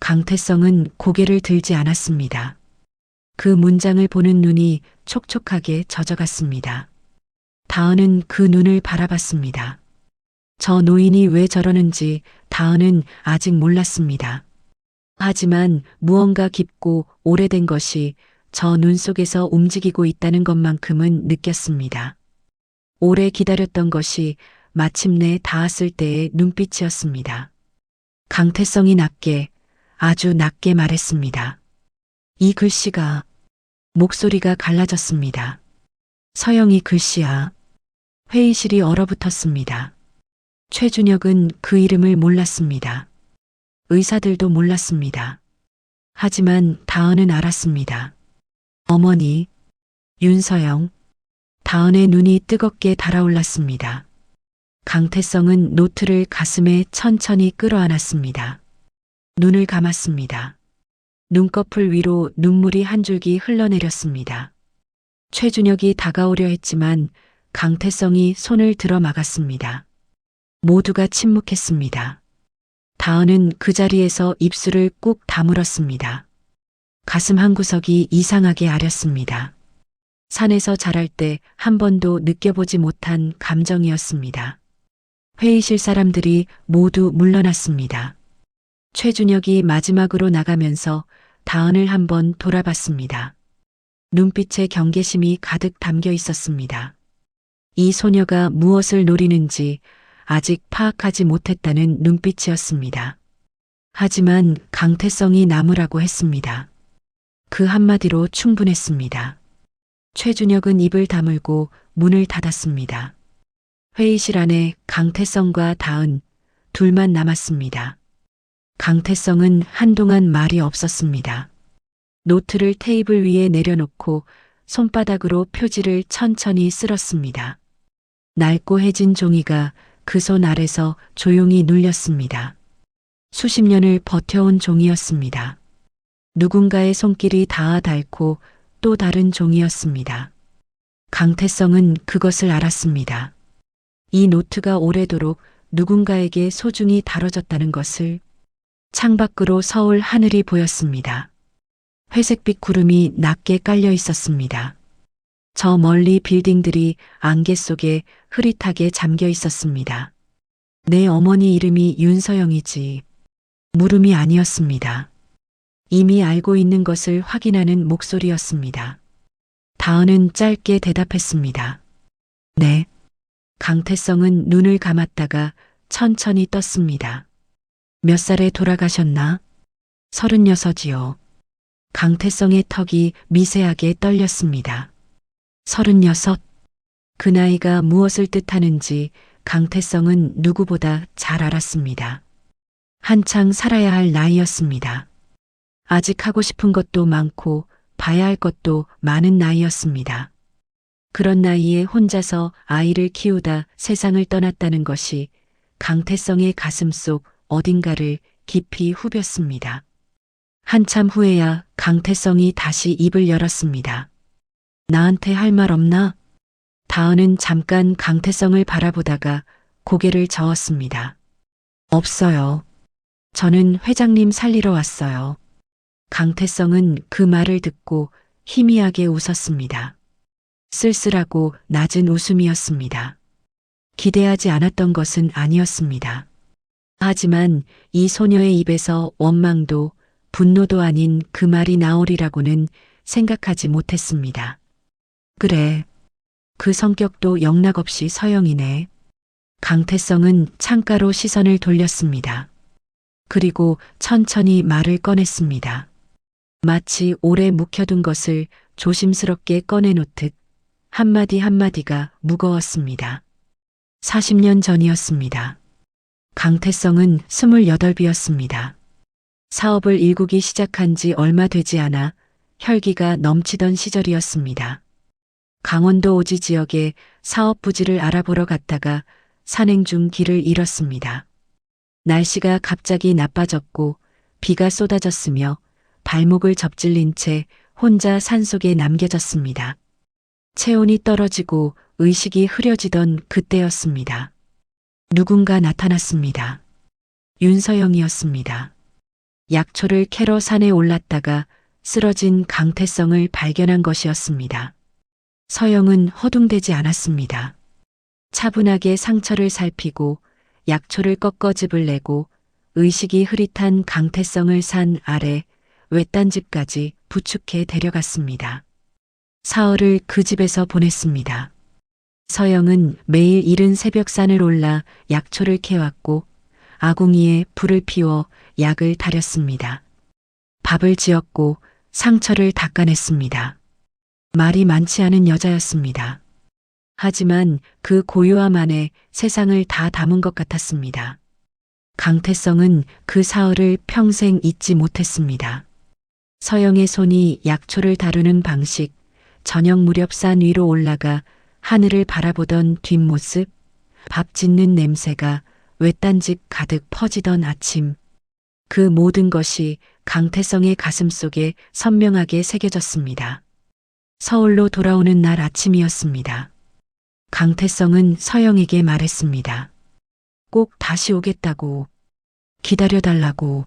Speaker 3: 강태성은 고개를 들지 않았습니다. 그 문장을 보는 눈이 촉촉하게 젖어갔습니다. 다은은 그 눈을 바라봤습니다. 저 노인이 왜 저러는지 다은은 아직 몰랐습니다. 하지만 무언가 깊고 오래된 것이 저 눈 속에서 움직이고 있다는 것만큼은 느꼈습니다. 오래 기다렸던 것이 마침내 닿았을 때의 눈빛이었습니다. 강태성이 낮게, 아주 낮게 말했습니다. 이 글씨가, 목소리가 갈라졌습니다. 서영이 글씨야. 회의실이 얼어붙었습니다. 최준혁은 그 이름을 몰랐습니다. 의사들도 몰랐습니다. 하지만 다은은 알았습니다. 어머니, 윤서영, 다은의 눈이 뜨겁게 달아올랐습니다. 강태성은 노트를 가슴에 천천히 끌어안았습니다. 눈을 감았습니다. 눈꺼풀 위로 눈물이 한 줄기 흘러내렸습니다. 최준혁이 다가오려 했지만 강태성이 손을 들어 막았습니다. 모두가 침묵했습니다. 다은은 그 자리에서 입술을 꾹 다물었습니다. 가슴 한구석이 이상하게 아렸습니다. 산에서 자랄 때 한 번도 느껴보지 못한 감정이었습니다. 회의실 사람들이 모두 물러났습니다. 최준혁이 마지막으로 나가면서 다은을 한번 돌아봤습니다. 눈빛에 경계심이 가득 담겨 있었습니다. 이 소녀가 무엇을 노리는지 아직 파악하지 못했다는 눈빛이었습니다. 하지만 강태성이 남으라고 했습니다. 그 한마디로 충분했습니다. 최준혁은 입을 다물고 문을 닫았습니다. 회의실 안에 강태성과 다은 둘만 남았습니다. 강태성은 한동안 말이 없었습니다. 노트를 테이블 위에 내려놓고 손바닥으로 표지를 천천히 쓸었습니다. 낡고 해진 종이가 그 손 아래서 조용히 눌렸습니다. 수십 년을 버텨온 종이였습니다. 누군가의 손길이 닿아 닳고 또 다른 종이었습니다. 강태성은 그것을 알았습니다. 이 노트가 오래도록 누군가에게 소중히 다뤄졌다는 것을. 창밖으로 서울 하늘이 보였습니다. 회색빛 구름이 낮게 깔려 있었습니다. 저 멀리 빌딩들이 안개 속에 흐릿하게 잠겨 있었습니다. 내 어머니 이름이 윤서영이지. 물음이 아니었습니다. 이미 알고 있는 것을 확인하는 목소리였습니다. 다은은 짧게 대답했습니다. 네. 강태성은 눈을 감았다가 천천히 떴습니다. 몇 살에 돌아가셨나? 36이요. 강태성의 턱이 미세하게 떨렸습니다. 36. 그 나이가 무엇을 뜻하는지 강태성은 누구보다 잘 알았습니다. 한창 살아야 할 나이였습니다. 아직 하고 싶은 것도 많고 봐야 할 것도 많은 나이였습니다. 그런 나이에 혼자서 아이를 키우다 세상을 떠났다는 것이 강태성의 가슴 속 어딘가를 깊이 후볐습니다. 한참 후에야 강태성이 다시 입을 열었습니다. 나한테 할 말 없나? 다은은 잠깐 강태성을 바라보다가 고개를 저었습니다. 없어요. 저는 회장님 살리러 왔어요. 강태성은 그 말을 듣고 희미하게 웃었습니다. 쓸쓸하고 낮은 웃음이었습니다. 기대하지 않았던 것은 아니었습니다. 하지만 이 소녀의 입에서 원망도 분노도 아닌 그 말이 나오리라고는 생각하지 못했습니다. 그래. 그 성격도 영락없이 서영이네. 강태성은 창가로 시선을 돌렸습니다. 그리고 천천히 말을 꺼냈습니다. 마치 오래 묵혀둔 것을 조심스럽게 꺼내놓듯 한마디 한마디가 무거웠습니다. 40년 전이었습니다. 강태성은 28이었습니다. 사업을 일구기 시작한 지 얼마 되지 않아 혈기가 넘치던 시절이었습니다. 강원도 오지 지역에 사업 부지를 알아보러 갔다가 산행 중 길을 잃었습니다. 날씨가 갑자기 나빠졌고 비가 쏟아졌으며 발목을 접질린 채 혼자 산속에 남겨졌습니다. 체온이 떨어지고 의식이 흐려지던 그때였습니다. 누군가 나타났습니다. 윤서영이었습니다. 약초를 캐러 산에 올랐다가 쓰러진 강태성을 발견한 것이었습니다. 서영은 허둥대지 않았습니다. 차분하게 상처를 살피고 약초를 꺾어즙을 내고 의식이 흐릿한 강태성을 산 아래 외딴 집까지 부축해 데려갔습니다. 사흘을 그 집에서 보냈습니다. 서영은 매일 이른 새벽 산을 올라 약초를 캐왔고 아궁이에 불을 피워 약을 달였습니다. 밥을 지었고 상처를 닦아냈습니다. 말이 많지 않은 여자였습니다. 하지만 그 고요함 안에 세상을 다 담은 것 같았습니다. 강태성은 그 사흘을 평생 잊지 못했습니다. 서영의 손이 약초를 다루는 방식, 저녁 무렵 산 위로 올라가 하늘을 바라보던 뒷모습, 밥 짓는 냄새가 외딴 집 가득 퍼지던 아침, 그 모든 것이 강태성의 가슴 속에 선명하게 새겨졌습니다. 서울로 돌아오는 날 아침이었습니다. 강태성은 서영에게 말했습니다. 꼭 다시 오겠다고, 기다려달라고.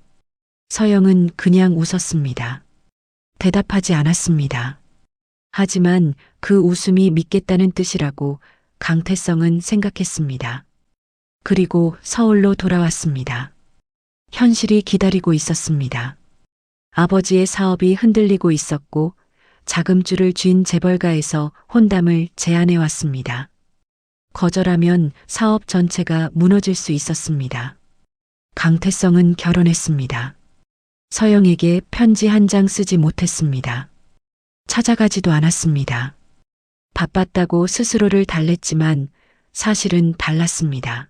Speaker 3: 서영은 그냥 웃었습니다. 대답하지 않았습니다. 하지만 그 웃음이 믿겠다는 뜻이라고 강태성은 생각했습니다. 그리고 서울로 돌아왔습니다. 현실이 기다리고 있었습니다. 아버지의 사업이 흔들리고 있었고 자금줄을 쥔 재벌가에서 혼담을 제안해 왔습니다. 거절하면 사업 전체가 무너질 수 있었습니다. 강태성은 결혼했습니다. 서영에게 편지 한 장 쓰지 못했습니다. 찾아가지도 않았습니다. 바빴다고 스스로를 달랬지만 사실은 달랐습니다.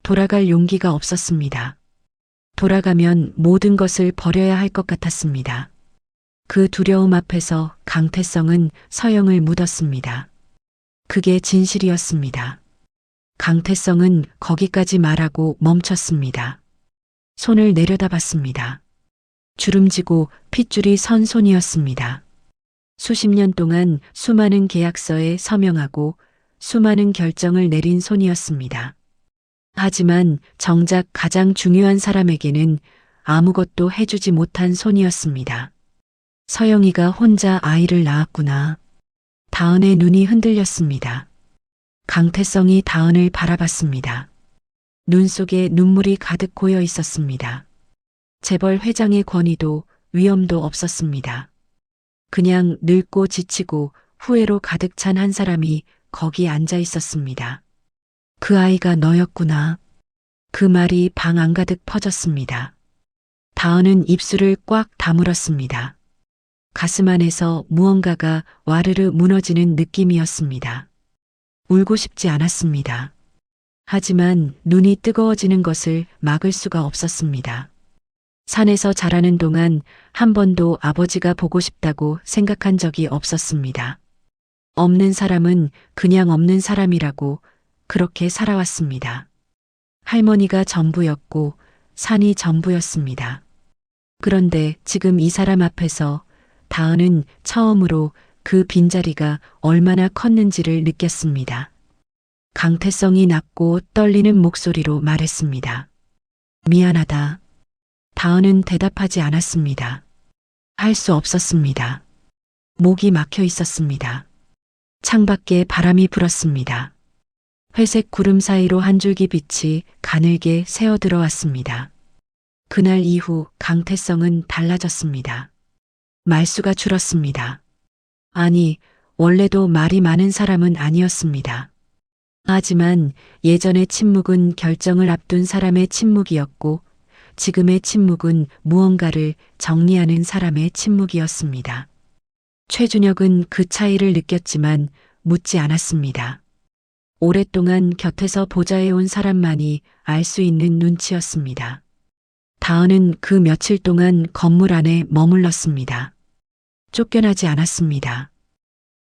Speaker 3: 돌아갈 용기가 없었습니다. 돌아가면 모든 것을 버려야 할 것 같았습니다. 그 두려움 앞에서 강태성은 서영을 묻었습니다. 그게 진실이었습니다. 강태성은 거기까지 말하고 멈췄습니다. 손을 내려다봤습니다. 주름지고 핏줄이 선 손이었습니다. 수십 년 동안 수많은 계약서에 서명하고 수많은 결정을 내린 손이었습니다. 하지만 정작 가장 중요한 사람에게는 아무것도 해주지 못한 손이었습니다. 서영이가 혼자 아이를 낳았구나. 다은의 눈이 흔들렸습니다. 강태성이 다은을 바라봤습니다. 눈 속에 눈물이 가득 고여 있었습니다. 재벌 회장의 권위도 위엄도 없었습니다. 그냥 늙고 지치고 후회로 가득 찬 한 사람이 거기 앉아 있었습니다. 그 아이가 너였구나. 그 말이 방 안가득 퍼졌습니다. 다은은 입술을 꽉 다물었습니다. 가슴 안에서 무언가가 와르르 무너지는 느낌이었습니다. 울고 싶지 않았습니다. 하지만 눈이 뜨거워지는 것을 막을 수가 없었습니다. 산에서 자라는 동안 한 번도 아버지가 보고 싶다고 생각한 적이 없었습니다. 없는 사람은 그냥 없는 사람이라고 그렇게 살아왔습니다. 할머니가 전부였고 산이 전부였습니다. 그런데 지금 이 사람 앞에서 다은은 처음으로 그 빈자리가 얼마나 컸는지를 느꼈습니다. 강태성이 낮고 떨리는 목소리로 말했습니다. 미안하다. 다은은 대답하지 않았습니다. 할 수 없었습니다. 목이 막혀 있었습니다. 창밖에 바람이 불었습니다. 회색 구름 사이로 한 줄기 빛이 가늘게 새어 들어왔습니다. 그날 이후 강태성은 달라졌습니다. 말수가 줄었습니다. 아니, 원래도 말이 많은 사람은 아니었습니다. 하지만 예전의 침묵은 결정을 앞둔 사람의 침묵이었고 지금의 침묵은 무언가를 정리하는 사람의 침묵이었습니다. 최준혁은 그 차이를 느꼈지만 묻지 않았습니다. 오랫동안 곁에서 보좌해온 사람만이 알 수 있는 눈치였습니다. 다은은 그 며칠 동안 건물 안에 머물렀습니다. 쫓겨나지 않았습니다.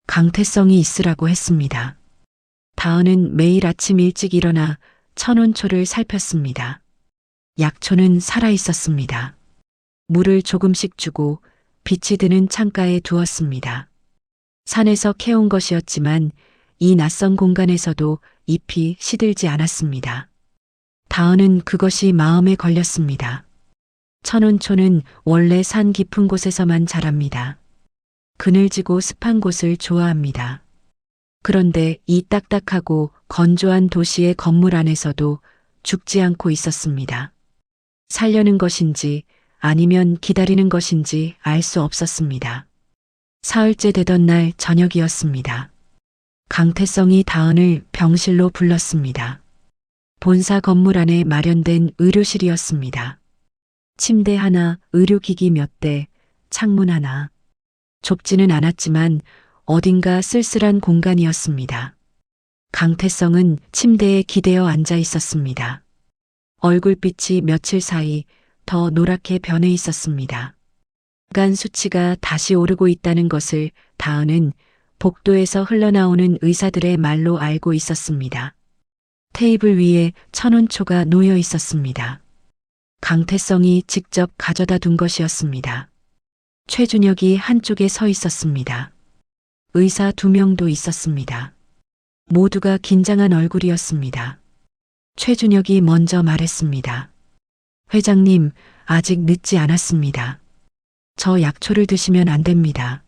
Speaker 3: 강태성이 있으라고 했습니다. 다은은 매일 아침 일찍 일어나 천원초를 살폈습니다. 약초는 살아있었습니다. 물을 조금씩 주고 빛이 드는 창가에 두었습니다. 산에서 캐온 것이었지만 이 낯선 공간에서도 잎이 시들지 않았습니다. 다은은 그것이 마음에 걸렸습니다. 천운초는 원래 산 깊은 곳에서만 자랍니다. 그늘지고 습한 곳을 좋아합니다. 그런데 이 딱딱하고 건조한 도시의 건물 안에서도 죽지 않고 있었습니다. 살려는 것인지 아니면 기다리는 것인지 알 수 없었습니다. 사흘째 되던 날 저녁이었습니다. 강태성이 다은을 병실로 불렀습니다. 본사 건물 안에 마련된 의료실이었습니다. 침대 하나, 의료기기 몇 대, 창문 하나. 좁지는 않았지만 어딘가 쓸쓸한 공간이었습니다. 강태성은 침대에 기대어 앉아 있었습니다. 얼굴빛이 며칠 사이 더 노랗게 변해 있었습니다. 간 수치가 다시 오르고 있다는 것을 다은은 복도에서 흘러나오는 의사들의 말로 알고 있었습니다. 테이블 위에 천운초가 놓여 있었습니다. 강태성이 직접 가져다 둔 것이었습니다. 최준혁이 한쪽에 서 있었습니다. 의사 2명도 있었습니다. 모두가 긴장한 얼굴이었습니다. 최준혁이 먼저 말했습니다. 회장님, 아직 늦지 않았습니다. 저 약초를 드시면 안 됩니다.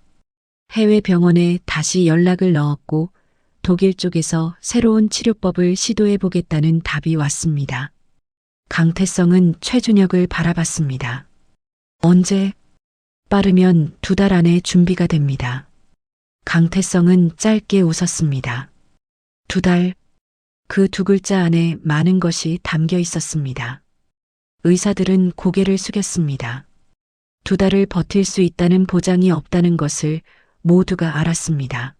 Speaker 3: 해외 병원에 다시 연락을 넣었고 독일 쪽에서 새로운 치료법을 시도해 보겠다는 답이 왔습니다. 강태성은 최준혁을 바라봤습니다. 언제? 빠르면 2달 안에 준비가 됩니다. 강태성은 짧게 웃었습니다. 2달? 그 2글자 안에 많은 것이 담겨 있었습니다. 의사들은 고개를 숙였습니다. 2달을 버틸 수 있다는 보장이 없다는 것을 모두가 알았습니다.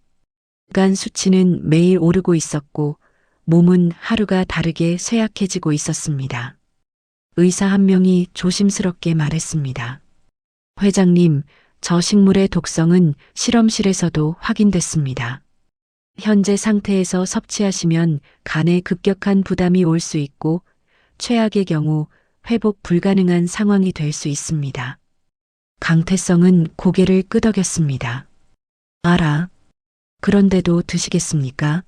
Speaker 3: 간 수치는 매일 오르고 있었고 몸은 하루가 다르게 쇠약해지고 있었습니다. 의사 한 명이 조심스럽게 말했습니다. 회장님, 저 식물의 독성은 실험실에서도 확인됐습니다. 현재 상태에서 섭취하시면 간에 급격한 부담이 올 수 있고 최악의 경우 회복 불가능한 상황이 될 수 있습니다. 강태성은 고개를 끄덕였습니다. 알아. 그런데도 드시겠습니까?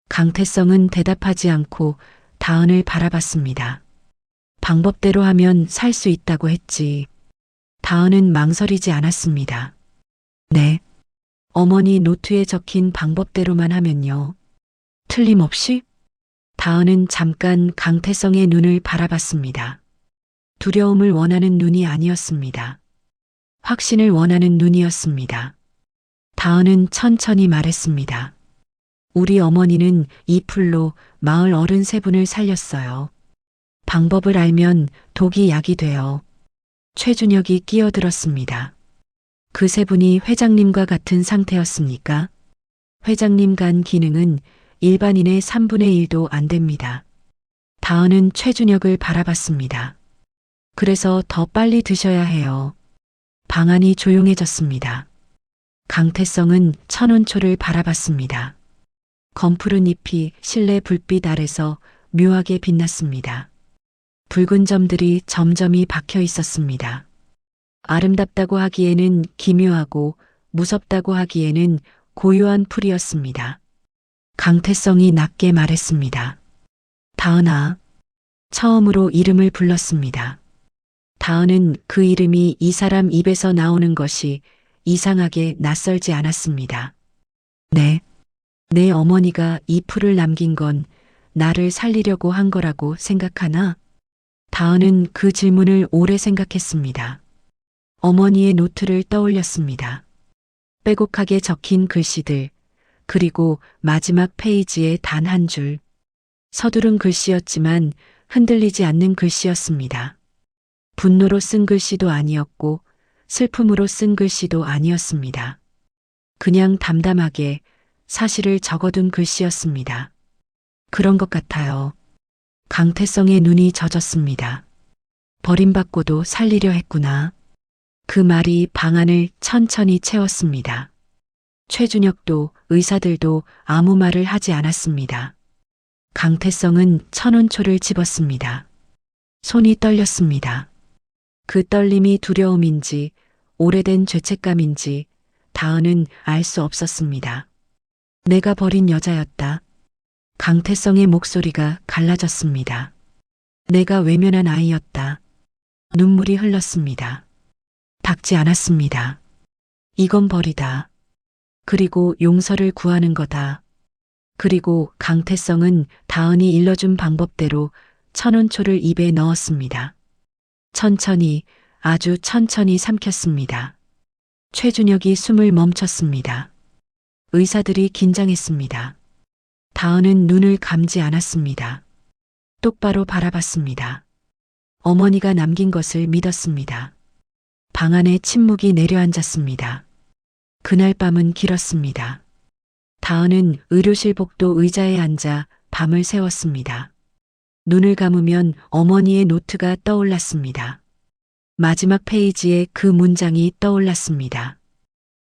Speaker 3: 강태성은 대답하지 않고 다은을 바라봤습니다. 방법대로 하면 살 수 있다고 했지. 다은은 망설이지 않았습니다. 네. 어머니 노트에 적힌 방법대로만 하면요. 틀림없이? 다은은 잠깐 강태성의 눈을 바라봤습니다. 두려움을 원하는 눈이 아니었습니다. 확신을 원하는 눈이었습니다. 다은은 천천히 말했습니다. 우리 어머니는 이 풀로 마을 어른 세 분을 살렸어요. 방법을 알면 독이 약이 돼요. 최준혁이 끼어들었습니다. 그 세 분이 회장님과 같은 상태였습니까? 회장님 간 기능은 일반인의 3분의 1도 안 됩니다. 다은은 최준혁을 바라봤습니다. 그래서 더 빨리 드셔야 해요. 방안이 조용해졌습니다. 강태성은 천운초를 바라봤습니다. 검푸른 잎이 실내 불빛 아래서 묘하게 빛났습니다. 붉은 점들이 점점이 박혀 있었습니다. 아름답다고 하기에는 기묘하고 무섭다고 하기에는 고요한 풀이었습니다. 강태성이 낮게 말했습니다. 다은아. 처음으로 이름을 불렀습니다. 다은은 그 이름이 이 사람 입에서 나오는 것이 이상하게 낯설지 않았습니다. 네. 내 어머니가 이 풀을 남긴 건 나를 살리려고 한 거라고 생각하나? 다은은 그 질문을 오래 생각했습니다. 어머니의 노트를 떠올렸습니다. 빼곡하게 적힌 글씨들, 그리고 마지막 페이지에 단 한 줄. 서두른 글씨였지만 흔들리지 않는 글씨였습니다. 분노로 쓴 글씨도 아니었고 슬픔으로 쓴 글씨도 아니었습니다. 그냥 담담하게 사실을 적어둔 글씨였습니다. 그런 것 같아요. 강태성의 눈이 젖었습니다. 버림받고도 살리려 했구나. 그 말이 방안을 천천히 채웠습니다. 최준혁도 의사들도 아무 말을 하지 않았습니다. 강태성은 천운초를 집었습니다. 손이 떨렸습니다. 그 떨림이 두려움인지 오래된 죄책감인지 다은은 알 수 없었습니다. 내가 버린 여자였다. 강태성의 목소리가 갈라졌습니다. 내가 외면한 아이였다. 눈물이 흘렀습니다. 닦지 않았습니다. 이건 벌이다. 그리고 용서를 구하는 거다. 그리고 강태성은 다은이 일러준 방법대로 천운초를 입에 넣었습니다. 천천히, 아주 천천히 삼켰습니다. 최준혁이 숨을 멈췄습니다. 의사들이 긴장했습니다. 다은은 눈을 감지 않았습니다. 똑바로 바라봤습니다. 어머니가 남긴 것을 믿었습니다. 방 안에 침묵이 내려앉았습니다. 그날 밤은 길었습니다. 다은은 의료실 복도 의자에 앉아 밤을 새웠습니다. 눈을 감으면 어머니의 노트가 떠올랐습니다. 마지막 페이지에 그 문장이 떠올랐습니다.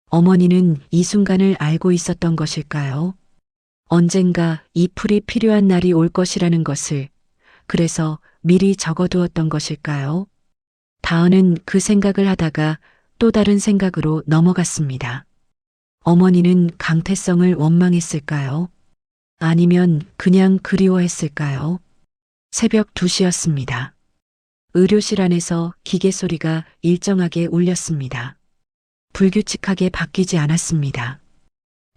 Speaker 3: 어머니는 이 순간을 알고 있었던 것일까요? 언젠가 이 풀이 필요한 날이 올 것이라는 것을, 그래서 미리 적어두었던 것일까요? 다은은 그 생각을 하다가 또 다른 생각으로 넘어갔습니다. 어머니는 강태성을 원망했을까요? 아니면 그냥 그리워했을까요? 새벽 2시였습니다. 의료실 안에서 기계 소리가 일정하게 울렸습니다. 불규칙하게 바뀌지 않았습니다.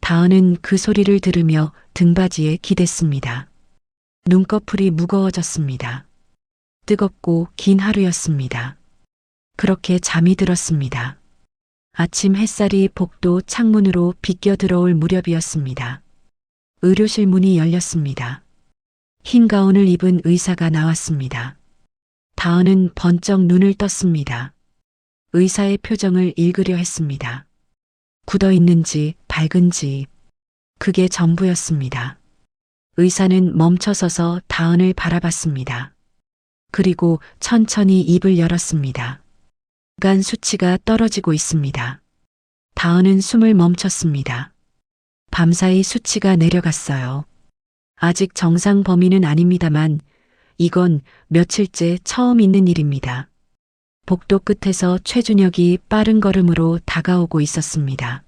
Speaker 3: 다은은 그 소리를 들으며 등받이에 기댔습니다. 눈꺼풀이 무거워졌습니다. 뜨겁고 긴 하루였습니다. 그렇게 잠이 들었습니다. 아침 햇살이 복도 창문으로 비껴 들어올 무렵이었습니다. 의료실 문이 열렸습니다. 흰 가운을 입은 의사가 나왔습니다. 다은은 번쩍 눈을 떴습니다. 의사의 표정을 읽으려 했습니다. 굳어 있는지 밝은지 그게 전부였습니다. 의사는 멈춰서서 다은을 바라봤습니다. 그리고 천천히 입을 열었습니다. 간 수치가 떨어지고 있습니다. 다은은 숨을 멈췄습니다. 밤사이 수치가 내려갔어요. 아직 정상 범위는 아닙니다만 이건 며칠째 처음 있는 일입니다. 복도 끝에서 최준혁이 빠른 걸음으로 다가오고 있었습니다.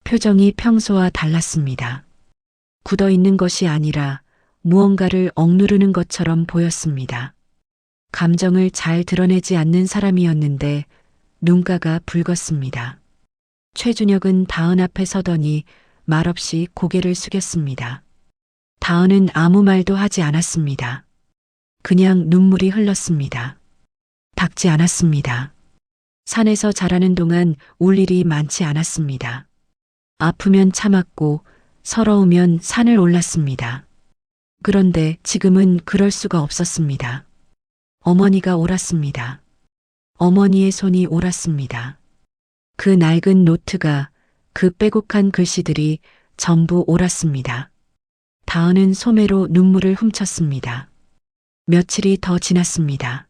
Speaker 3: 표정이 평소와 달랐습니다. 굳어 있는 것이 아니라 무언가를 억누르는 것처럼 보였습니다. 감정을 잘 드러내지 않는 사람이었는데 눈가가 붉었습니다. 최준혁은 다은 앞에 서더니 말없이 고개를 숙였습니다. 다은은 아무 말도 하지 않았습니다. 그냥 눈물이 흘렀습니다. 닦지 않았습니다. 산에서 자라는 동안 울 일이 많지 않았습니다. 아프면 참았고 서러우면 산을 올랐습니다. 그런데 지금은 그럴 수가 없었습니다. 어머니가 옳았습니다. 어머니의 손이 옳았습니다. 그 낡은 노트가, 그 빼곡한 글씨들이 전부 옳았습니다. 다은은 소매로 눈물을 훔쳤습니다. 며칠이 더 지났습니다.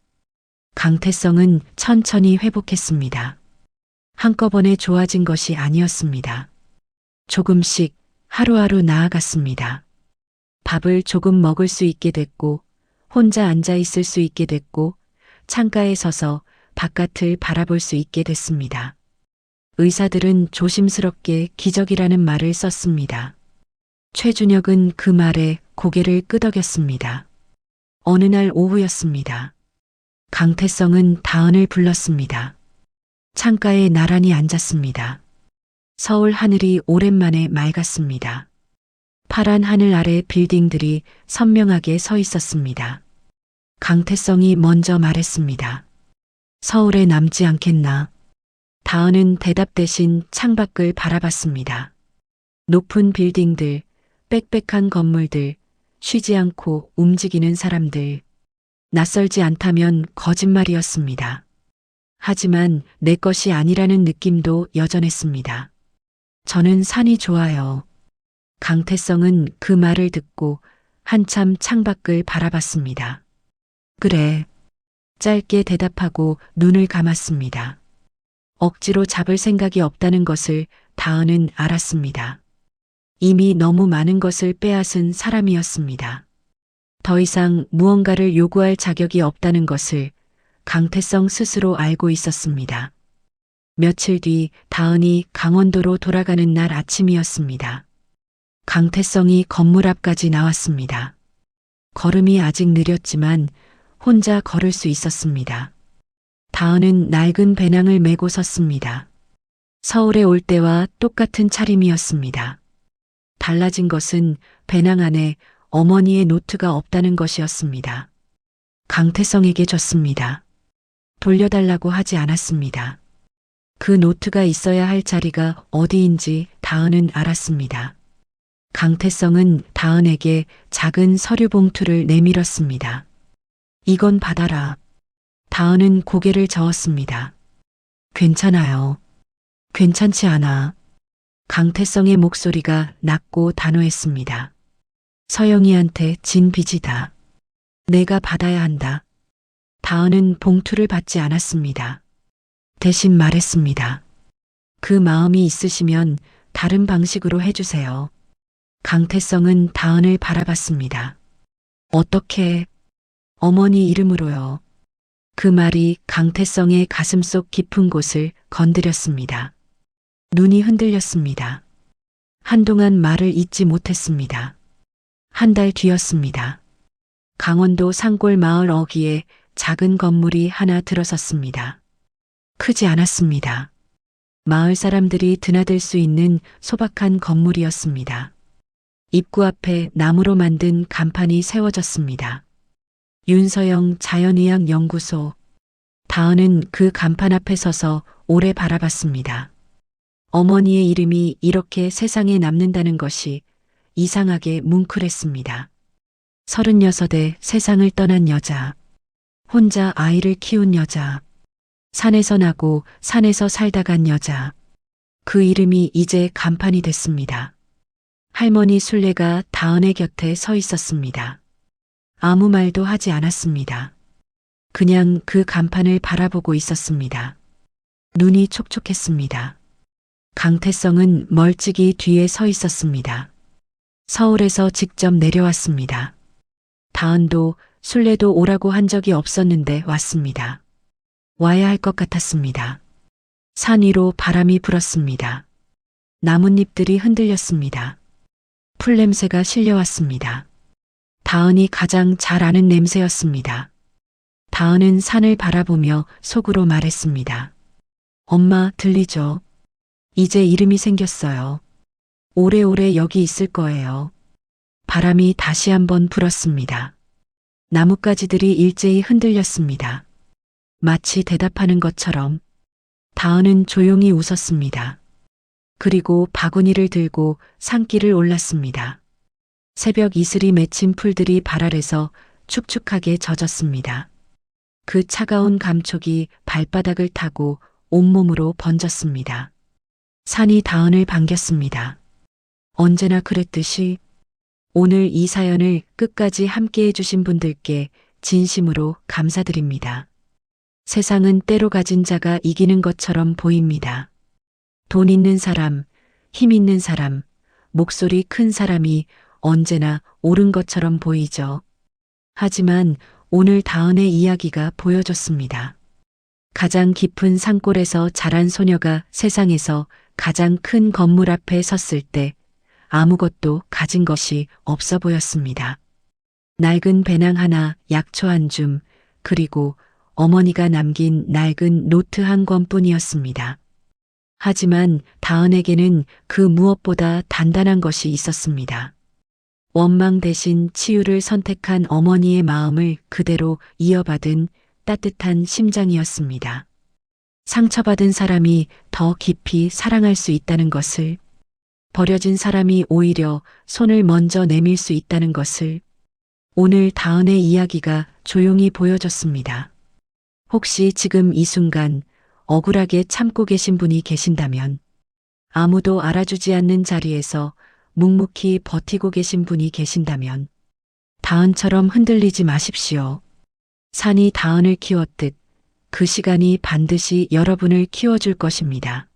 Speaker 3: 강태성은 천천히 회복했습니다. 한꺼번에 좋아진 것이 아니었습니다. 조금씩 하루하루 나아갔습니다. 밥을 조금 먹을 수 있게 됐고, 혼자 앉아 있을 수 있게 됐고, 창가에 서서 바깥을 바라볼 수 있게 됐습니다. 의사들은 조심스럽게 기적이라는 말을 썼습니다. 최준혁은 그 말에 고개를 끄덕였습니다. 어느 날 오후였습니다. 강태성은 다은을 불렀습니다. 창가에 나란히 앉았습니다. 서울 하늘이 오랜만에 맑았습니다. 파란 하늘 아래 빌딩들이 선명하게 서 있었습니다. 강태성이 먼저 말했습니다. 서울에 남지 않겠나? 다은은 대답 대신 창밖을 바라봤습니다. 높은 빌딩들, 빽빽한 건물들, 쉬지 않고 움직이는 사람들. 낯설지 않다면 거짓말이었습니다. 하지만 내 것이 아니라는 느낌도 여전했습니다. 저는 산이 좋아요. 강태성은 그 말을 듣고 한참 창밖을 바라봤습니다. 그래. 짧게 대답하고 눈을 감았습니다. 억지로 잡을 생각이 없다는 것을 다은은 알았습니다. 이미 너무 많은 것을 빼앗은 사람이었습니다. 더 이상 무언가를 요구할 자격이 없다는 것을 강태성 스스로 알고 있었습니다. 며칠 뒤 다은이 강원도로 돌아가는 날 아침이었습니다. 강태성이 건물 앞까지 나왔습니다. 걸음이 아직 느렸지만 혼자 걸을 수 있었습니다. 다은은 낡은 배낭을 메고 섰습니다. 서울에 올 때와 똑같은 차림이었습니다. 달라진 것은 배낭 안에 어머니의 노트가 없다는 것이었습니다. 강태성에게 줬습니다. 돌려달라고 하지 않았습니다. 그 노트가 있어야 할 자리가 어디인지 다은은 알았습니다. 강태성은 다은에게 작은 서류 봉투를 내밀었습니다. 이건 받아라. 다은은 고개를 저었습니다. 괜찮아요. 괜찮지 않아. 강태성의 목소리가 낮고 단호했습니다. 서영이한테 진 빚이다. 내가 받아야 한다. 다은은 봉투를 받지 않았습니다. 대신 말했습니다. 그 마음이 있으시면 다른 방식으로 해주세요. 강태성은 다은을 바라봤습니다. 어떻게? 어머니 이름으로요. 그 말이 강태성의 가슴속 깊은 곳을 건드렸습니다. 눈이 흔들렸습니다. 한동안 말을 잇지 못했습니다. 한 달 뒤였습니다. 강원도 산골 마을 어귀에 작은 건물이 하나 들어섰습니다. 크지 않았습니다. 마을 사람들이 드나들 수 있는 소박한 건물이었습니다. 입구 앞에 나무로 만든 간판이 세워졌습니다. 윤서영 자연의학 연구소. 다은은 그 간판 앞에 서서 오래 바라봤습니다. 어머니의 이름이 이렇게 세상에 남는다는 것이 이상하게 뭉클했습니다. 36에 세상을 떠난 여자. 혼자 아이를 키운 여자. 산에서 나고 산에서 살다 간 여자. 그 이름이 이제 간판이 됐습니다. 할머니 순례가 다은의 곁에 서 있었습니다. 아무 말도 하지 않았습니다. 그냥 그 간판을 바라보고 있었습니다. 눈이 촉촉했습니다. 강태성은 멀찍이 뒤에 서 있었습니다. 서울에서 직접 내려왔습니다. 다은도 순례도 오라고 한 적이 없었는데 왔습니다. 와야 할 것 같았습니다. 산 위로 바람이 불었습니다. 나뭇잎들이 흔들렸습니다. 풀냄새가 실려왔습니다. 다은이 가장 잘 아는 냄새였습니다. 다은은 산을 바라보며 속으로 말했습니다. 엄마 들리죠? 이제 이름이 생겼어요. 오래오래 여기 있을 거예요. 바람이 다시 한번 불었습니다. 나뭇가지들이 일제히 흔들렸습니다. 마치 대답하는 것처럼 다은은 조용히 웃었습니다. 그리고 바구니를 들고 산길을 올랐습니다. 새벽 이슬이 맺힌 풀들이 발 아래서 축축하게 젖었습니다. 그 차가운 감촉이 발바닥을 타고 온몸으로 번졌습니다. 산이 다은을 반겼습니다. 언제나 그랬듯이 오늘 이 사연을 끝까지 함께 해주신 분들께 진심으로 감사드립니다. 세상은 때로 가진 자가 이기는 것처럼 보입니다. 돈 있는 사람, 힘 있는 사람, 목소리 큰 사람이 언제나 옳은 것처럼 보이죠. 하지만 오늘 다은의 이야기가 보여줬습니다. 가장 깊은 산골에서 자란 소녀가 세상에서 가장 큰 건물 앞에 섰을 때 아무것도 가진 것이 없어 보였습니다. 낡은 배낭 하나, 약초 한 줌, 그리고 어머니가 남긴 낡은 노트 한 권뿐이었습니다. 하지만 다은에게는 그 무엇보다 단단한 것이 있었습니다. 원망 대신 치유를 선택한 어머니의 마음을 그대로 이어받은 따뜻한 심장이었습니다. 상처받은 사람이 더 깊이 사랑할 수 있다는 것을, 버려진 사람이 오히려 손을 먼저 내밀 수 있다는 것을 오늘 다은의 이야기가 조용히 보여줬습니다. 혹시 지금 이 순간 억울하게 참고 계신 분이 계신다면, 아무도 알아주지 않는 자리에서 묵묵히 버티고 계신 분이 계신다면 다은처럼 흔들리지 마십시오. 산이 다은을 키웠듯 그 시간이 반드시 여러분을 키워줄 것입니다.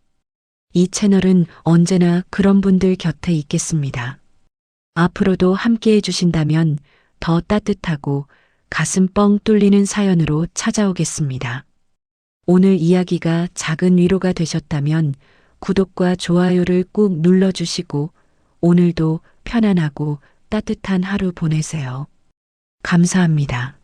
Speaker 3: 이 채널은 언제나 그런 분들 곁에 있겠습니다. 앞으로도 함께 해주신다면 더 따뜻하고 가슴 뻥 뚫리는 사연으로 찾아오겠습니다. 오늘 이야기가 작은 위로가 되셨다면 구독과 좋아요를 꾹 눌러주시고 오늘도 편안하고 따뜻한 하루 보내세요. 감사합니다.